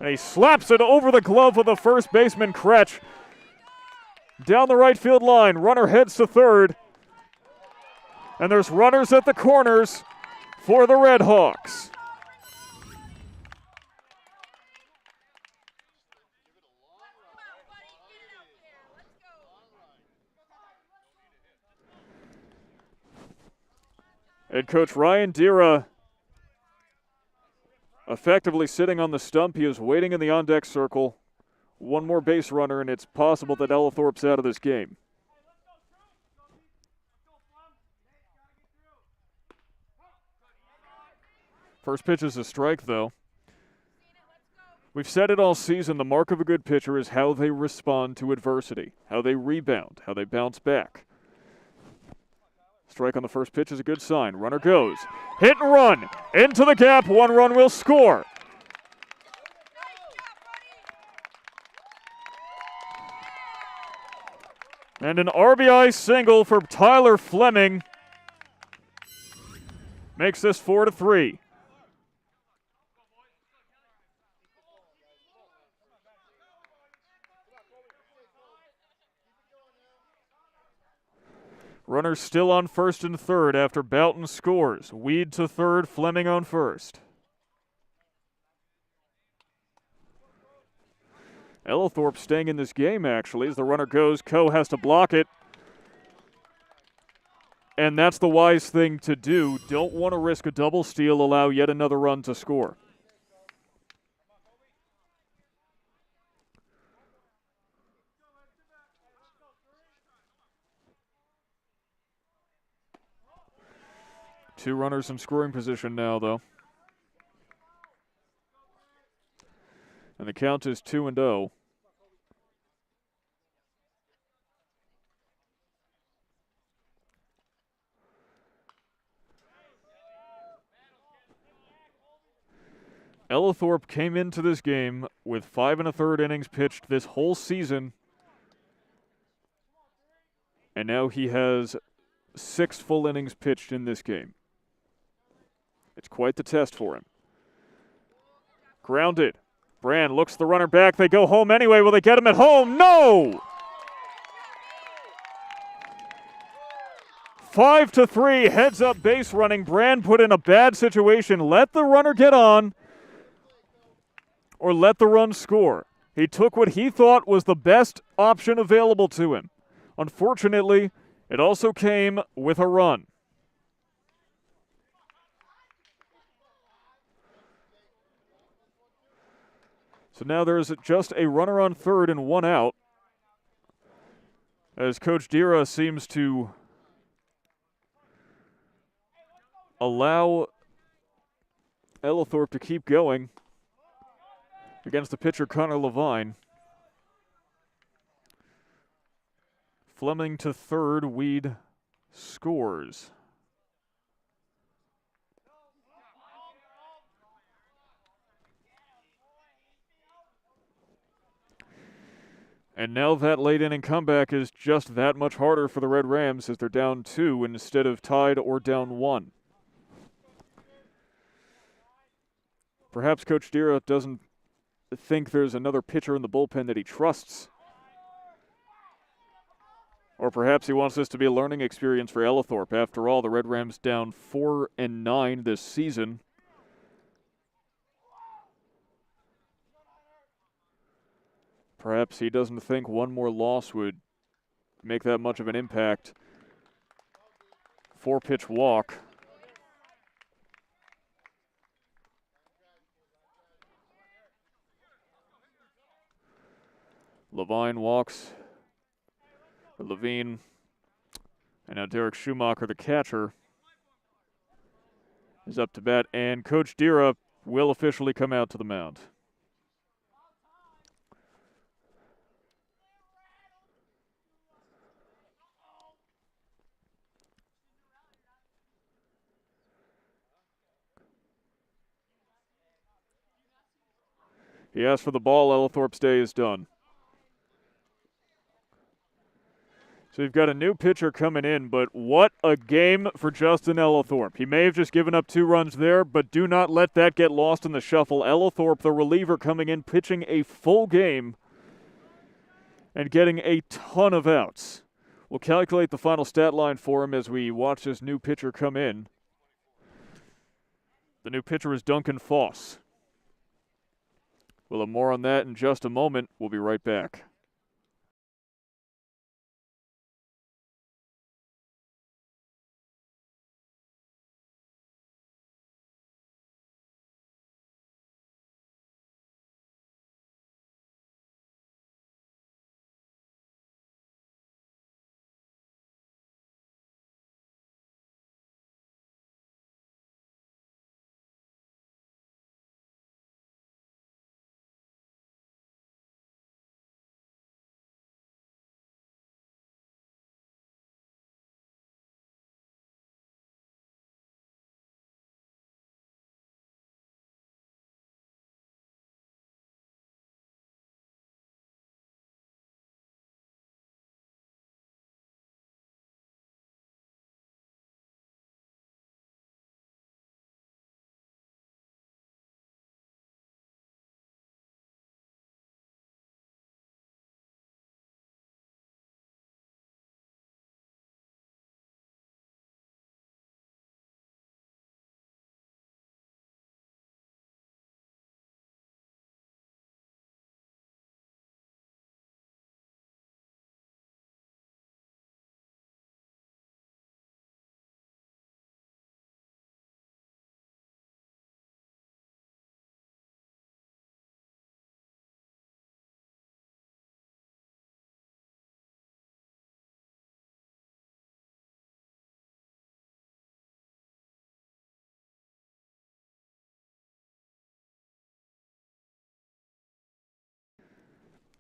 And he slaps it over the glove of the first baseman, Kretsch. Down the right field line, runner heads to 3rd. And there's runners at the corners for the Redhawks. And Coach Ryan Dira effectively sitting on the stump. He is waiting in the on-deck circle, one more base runner, and it's possible that Ellithorpe's out of this game. First pitch is a strike, though. We've said it all season, the mark of a good pitcher is how they respond to adversity, how they rebound, how they bounce back. Strike on the first pitch is a good sign. Runner goes. Hit and run. Into the gap. One run will score. And an RBI single for Tyler Fleming makes this 4-3. Runners still on first and third after Boughton scores. Weed to third, Fleming on first. Ellithorpe staying in this game, actually, as the runner goes. Coe has to block it. And that's the wise thing to do. Don't want to risk a double steal, allow yet another run to score. Two runners in scoring position now, though. And the count is 2-0. Ellithorpe came into this game with 5 1/3 innings pitched this whole season. And now he has 6 full innings pitched in this game. It's quite the test for him. Grounded. Brand looks the runner back. They go home anyway. Will they get him at home? No! 5-3, heads up base running. Brand put in a bad situation. Let the runner get on or let the run score. He took what he thought was the best option available to him. Unfortunately, it also came with a run. So now there's just a runner on third and one out, as Coach Dira seems to allow Ellithorpe to keep going against the pitcher Connor Levine. Fleming to third, Weed scores. And now that late inning comeback is just that much harder for the Red Rams as they're down 2 instead of tied or down 1. Perhaps Coach Dira doesn't think there's another pitcher in the bullpen that he trusts. Or perhaps he wants this to be a learning experience for Ellithorpe. After all, the Red Rams down 4-9 this season. Perhaps he doesn't think one more loss would make that much of an impact. 4-pitch walk. Levine walks. Levine. And now Derek Schumacher, the catcher, is up to bat. And Coach Dira will officially come out to the mound. He asked for the ball. Ellithorpe's day is done. So you've got a new pitcher coming in, but what a game for Justin Ellithorpe. He may have just given up 2 runs there, but do not let that get lost in the shuffle. Ellithorpe, the reliever, coming in, pitching a full game and getting a ton of outs. We'll calculate the final stat line for him as we watch this new pitcher come in. The new pitcher is Duncan Foss. We'll have more on that in just a moment. We'll be right back.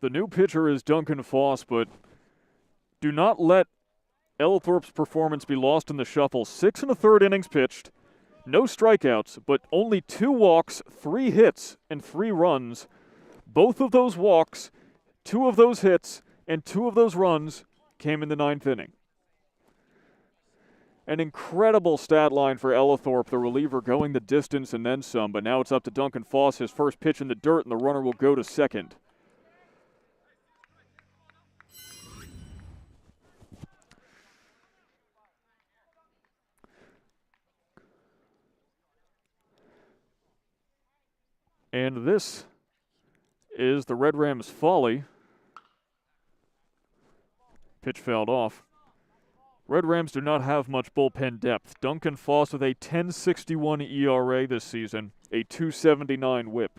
The new pitcher is Duncan Foss, but do not let Ellithorpe's performance be lost in the shuffle. 6 1/3 innings pitched, no strikeouts, but only 2 walks, 3 hits, and 3 runs. Both of those walks, 2 of those hits, and 2 of those runs came in the 9th inning. An incredible stat line for Ellithorpe, the reliever, going the distance and then some, but now it's up to Duncan Foss, his first pitch in the dirt, and the runner will go to second. And this is the Red Rams' folly. Pitch fouled off. Red Rams do not have much bullpen depth. Duncan Foss with a 10.61 ERA this season, a 2.79 whip.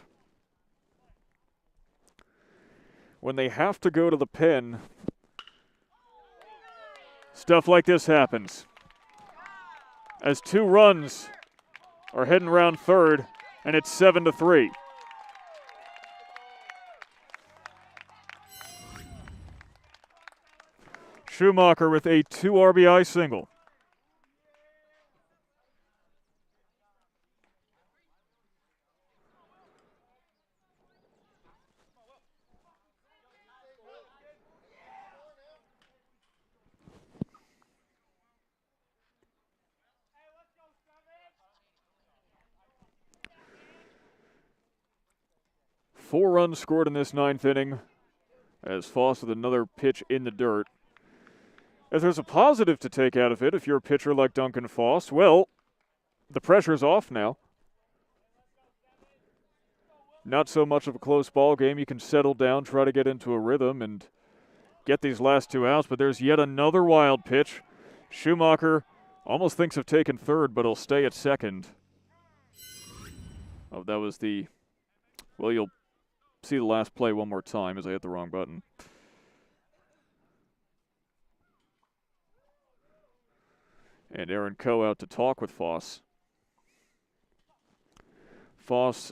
When they have to go to the pen, stuff like this happens. As 2 runs are heading around third, and it's 7-3. Schumacher with a 2 RBI single. Four runs scored in this 9th inning as Foss with another pitch in the dirt. If there's a positive to take out of it, if you're a pitcher like Duncan Foss, well, the pressure's off now. Not so much of a close ball game. You can settle down, try to get into a rhythm, and get these last 2 outs. But there's yet another wild pitch. Schumacher almost thinks of taking third, but he'll stay at second. Oh, that was the... Well, you'll see the last play one more time as I hit the wrong button. And Aaron Coe out to talk with Foss. Foss,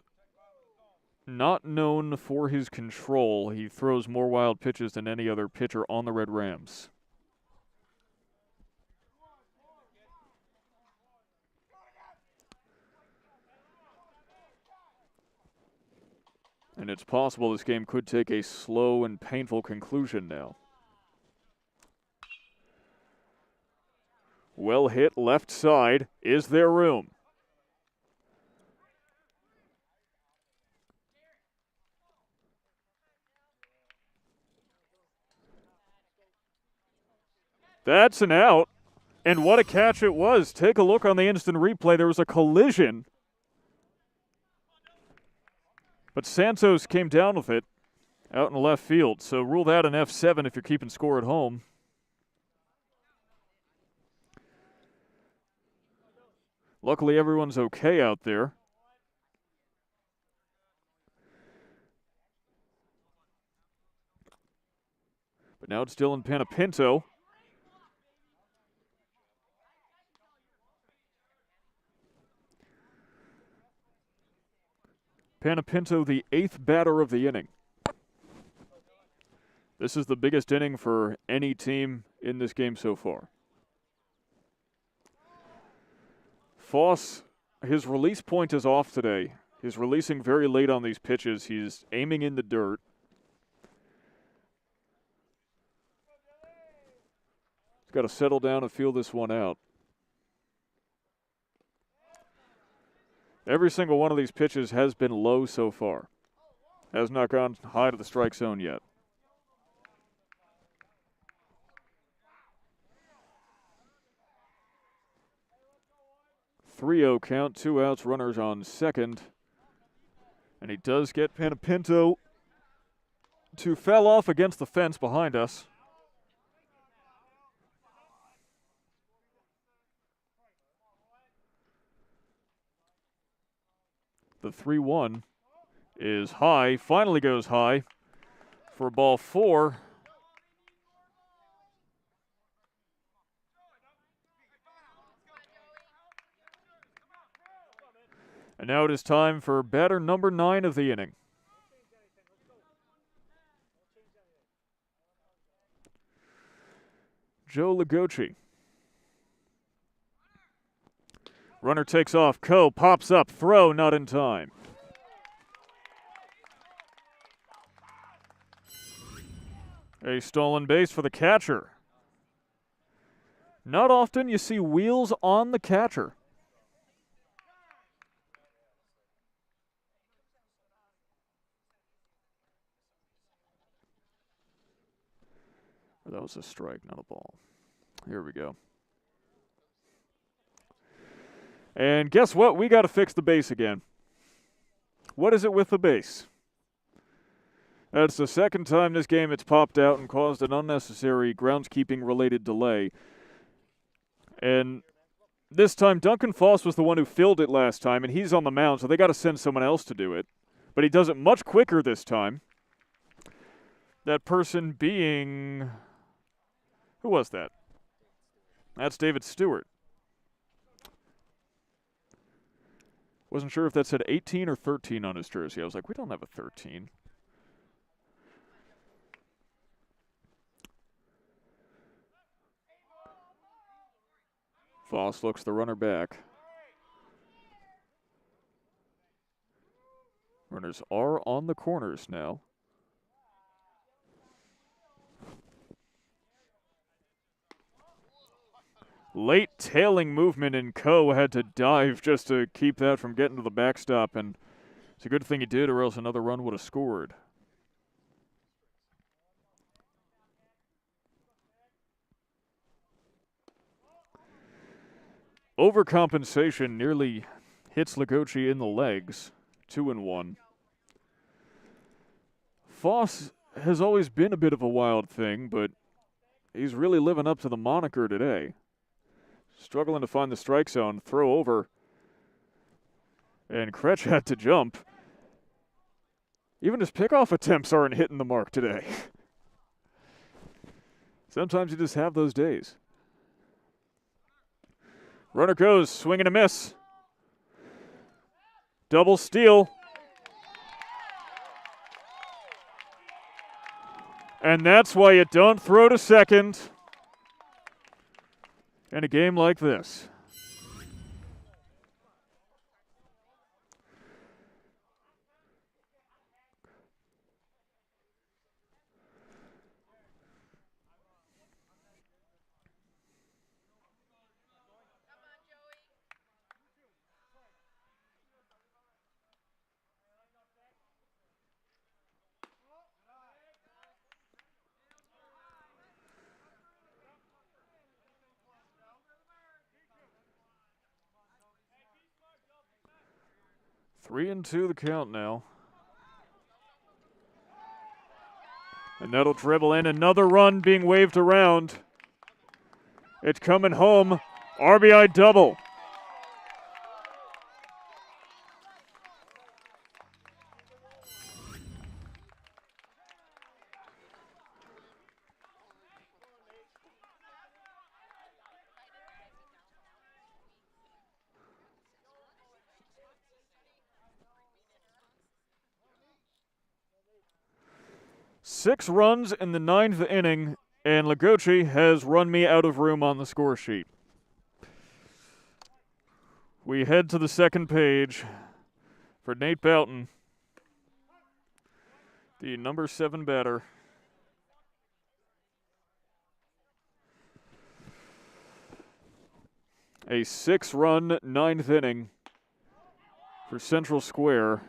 not known for his control. He throws more wild pitches than any other pitcher on the Red Rams. And it's possible this game could take a slow and painful conclusion now. Well hit left side. Is there room? That's an out. And what a catch it was. Take a look on the instant replay. There was a collision. But Santos came down with it out in the left field. So rule that an F7 if you're keeping score at home. Luckily, everyone's okay out there. But now it's Dylan Panapinto. Panapinto, the 8th batter of the inning. This is the biggest inning for any team in this game so far. Foss, his release point is off today. He's releasing very late on these pitches. He's aiming in the dirt. He's got to settle down and feel this one out. Every single one of these pitches has been low so far. Has not gone high to the strike zone yet. .30 count, 2 outs, runners on second. And he does get Panapinto to foul off against the fence behind us. The 3-1 is high, finally goes high for ball 4. And now it is time for batter number 9 of the inning. Joe Ligochi. Runner takes off. Coe pops up. Throw not in time. A stolen base for the catcher. Not often you see wheels on the catcher. That was a strike, not a ball. Here we go. And guess what? We got to fix the base again. What is it with the base? That's the second time this game it's popped out and caused an unnecessary groundskeeping-related delay. And this time, Duncan Foss was the one who filled it last time, and he's on the mound, so they got to send someone else to do it. But he does it much quicker this time. That person being... Who was that? That's David Stewart. Wasn't sure if that said 18 or 13 on his jersey. I was like, we don't have a 13. Foss looks the runner back. Runners are on the corners now. Late tailing movement, and Coe had to dive just to keep that from getting to the backstop, and it's a good thing he did, or else another run would have scored. Overcompensation nearly hits Ligochi in the legs. 2-1. Foss has always been a bit of a wild thing, but he's really living up to the moniker today. Struggling to find the strike zone. Throw over. And Kretsch had to jump. Even his pickoff attempts aren't hitting the mark today. Sometimes you just have those days. Runner goes, swing and a miss. Double steal. And that's why you don't throw to second in a game like this. Three and two the count now. And that'll dribble in. Another run being waved around. It's coming home. RBI double. Six runs in the ninth inning, and Ligochi has run me out of room on the score sheet. We head to the second page for Nate Boughton, the number 7 batter. A 6-run ninth inning for Central Square.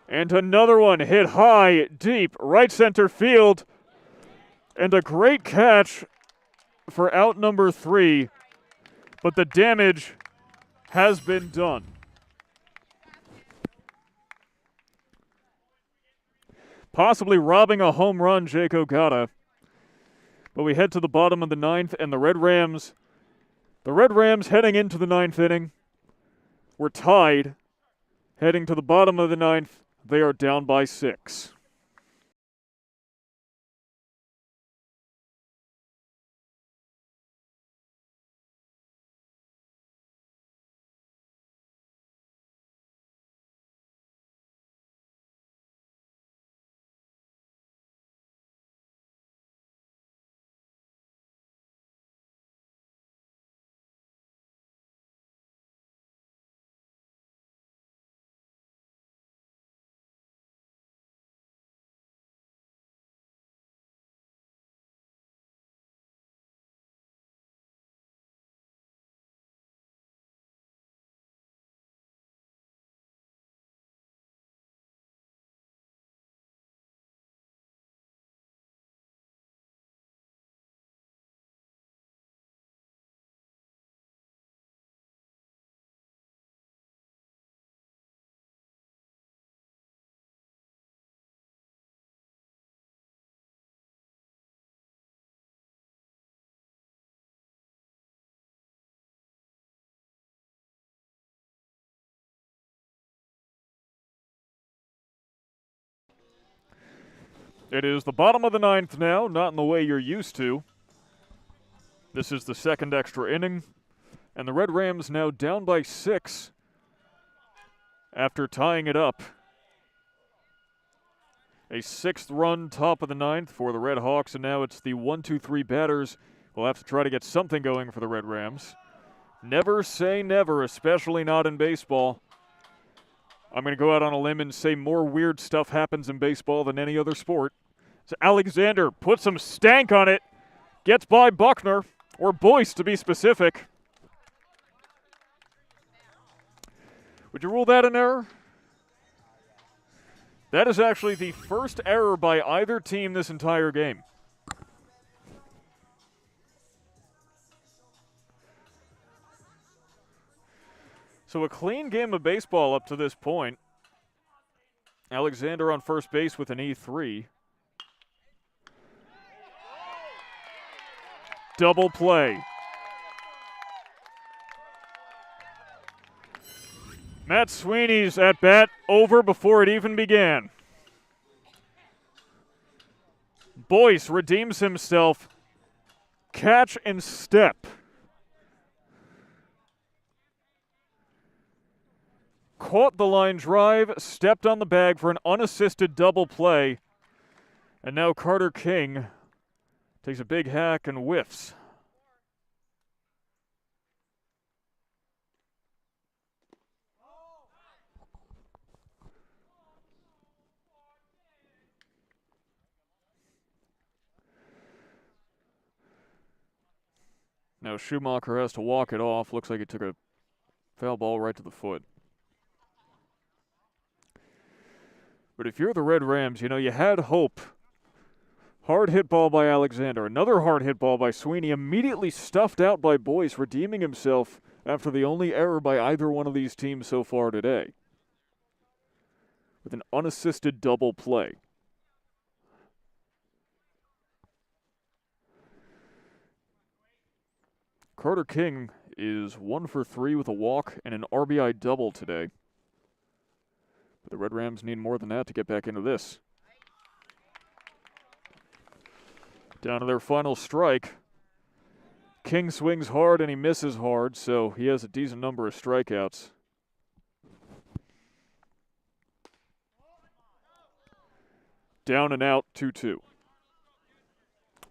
And another one hit high, deep, right center field. And a great catch for out number 3. But the damage has been done. Possibly robbing a home run, Jake Ogata. But we head to the bottom of the ninth, and the Red Rams heading into the ninth inning, were tied. Heading to the bottom of the ninth, they are down by 6. It is the bottom of the ninth now, not in the way you're used to. This is the second extra inning, and the Red Rams now down by 6 after tying it up. A 6th run top of the ninth for the Redhawks, and now it's the 1-2-3 batters. We'll have to try to get something going for the Red Rams. Never say never, especially not in baseball. I'm going to go out on a limb and say more weird stuff happens in baseball than any other sport. So Alexander puts some stank on it, gets by Buckner, or Boyce to be specific. Would you rule that an error? That is actually the first error by either team this entire game. So a clean game of baseball up to this point. Alexander on first base with an E3. Double play. Matt Sweeney's at bat over before it even began. Boyce redeems himself. Catch and step. Caught the line drive, stepped on the bag for an unassisted double play. And now Carter King takes a big hack and whiffs. Now Schumacher has to walk it off. Looks like he took a foul ball right to the foot. But if you're the Red Rams, you know, you had hope. Hard hit ball by Alexander. Another hard hit ball by Sweeney. Immediately stuffed out by Boyce, redeeming himself after the only error by either one of these teams so far today. With an unassisted double play. Carter King is 1 for 3 with a walk and an RBI double today. But the Red Rams need more than that to get back into this. Down to their final strike. King swings hard and he misses hard, so he has a decent number of strikeouts. Down and out, 2-2.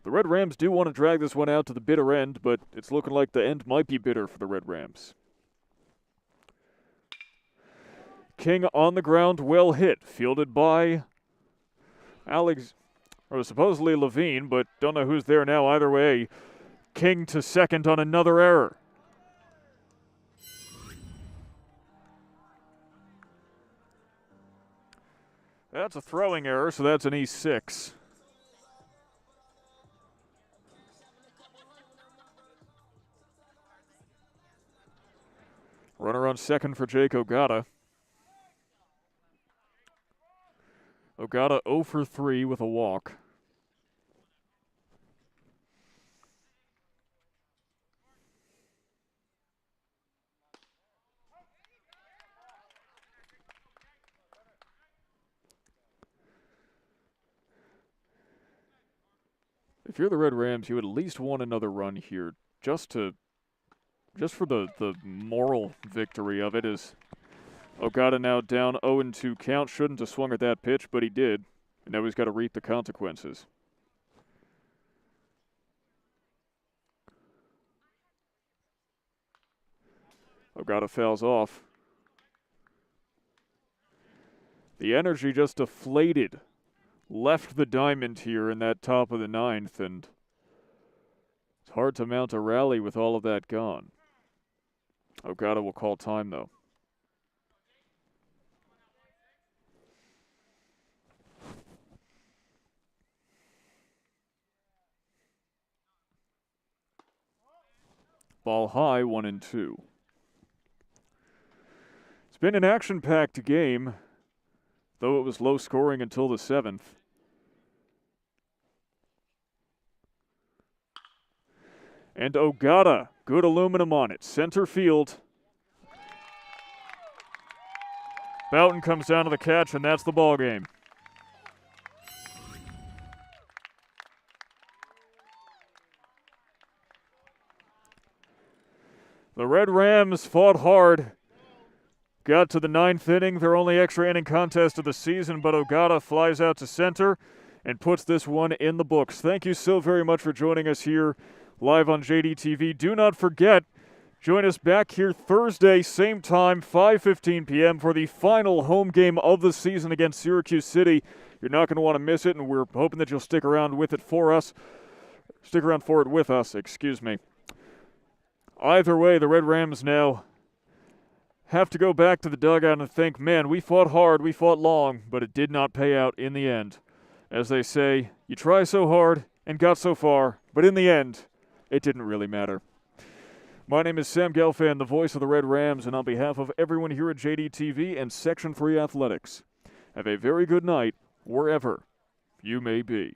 The Red Rams do want to drag this one out to the bitter end, but it's looking like the end might be bitter for the Red Rams. King on the ground, well hit, fielded by supposedly Levine, but don't know who's there now either way. King to second on another error. That's a throwing error, so that's an E6. Runner on second for Jake Ogata. Ogata 0 for 3 with a walk. If you're the Red Rams, you at least want another run here, just for the moral victory of it. Is Ogata now down 0-2 count. Shouldn't have swung at that pitch, but he did. And now he's got to reap the consequences. Ogata fouls off. The energy just deflated. Left the diamond here in that top of the ninth, and it's hard to mount a rally with all of that gone. Ogata will call time, though. Ball high, 1-2. It's been an action-packed game, though it was low scoring until the 7th. And Ogata, good aluminum on it. Center field. Boughton comes down to the catch, and that's the ball game. The Red Rams fought hard. Got to the 9th inning, their only extra inning contest of the season, but Ogata flies out to center and puts this one in the books. Thank you so very much for joining us here live on JDTV. Do not forget, join us back here Thursday, same time, 5:15 p.m. for the final home game of the season against Syracuse City. You're not going to want to miss it, and we're hoping that you'll stick around with it for us. Stick around for it with us, excuse me. Either way, the Red Rams now have to go back to the dugout and think, man, we fought hard, we fought long, but it did not pay out in the end. As they say, you try so hard and got so far, but in the end, it didn't really matter. My name is Sam Gelfand, the voice of the Red Rams, and on behalf of everyone here at JDTV and Section 3 Athletics, have a very good night wherever you may be.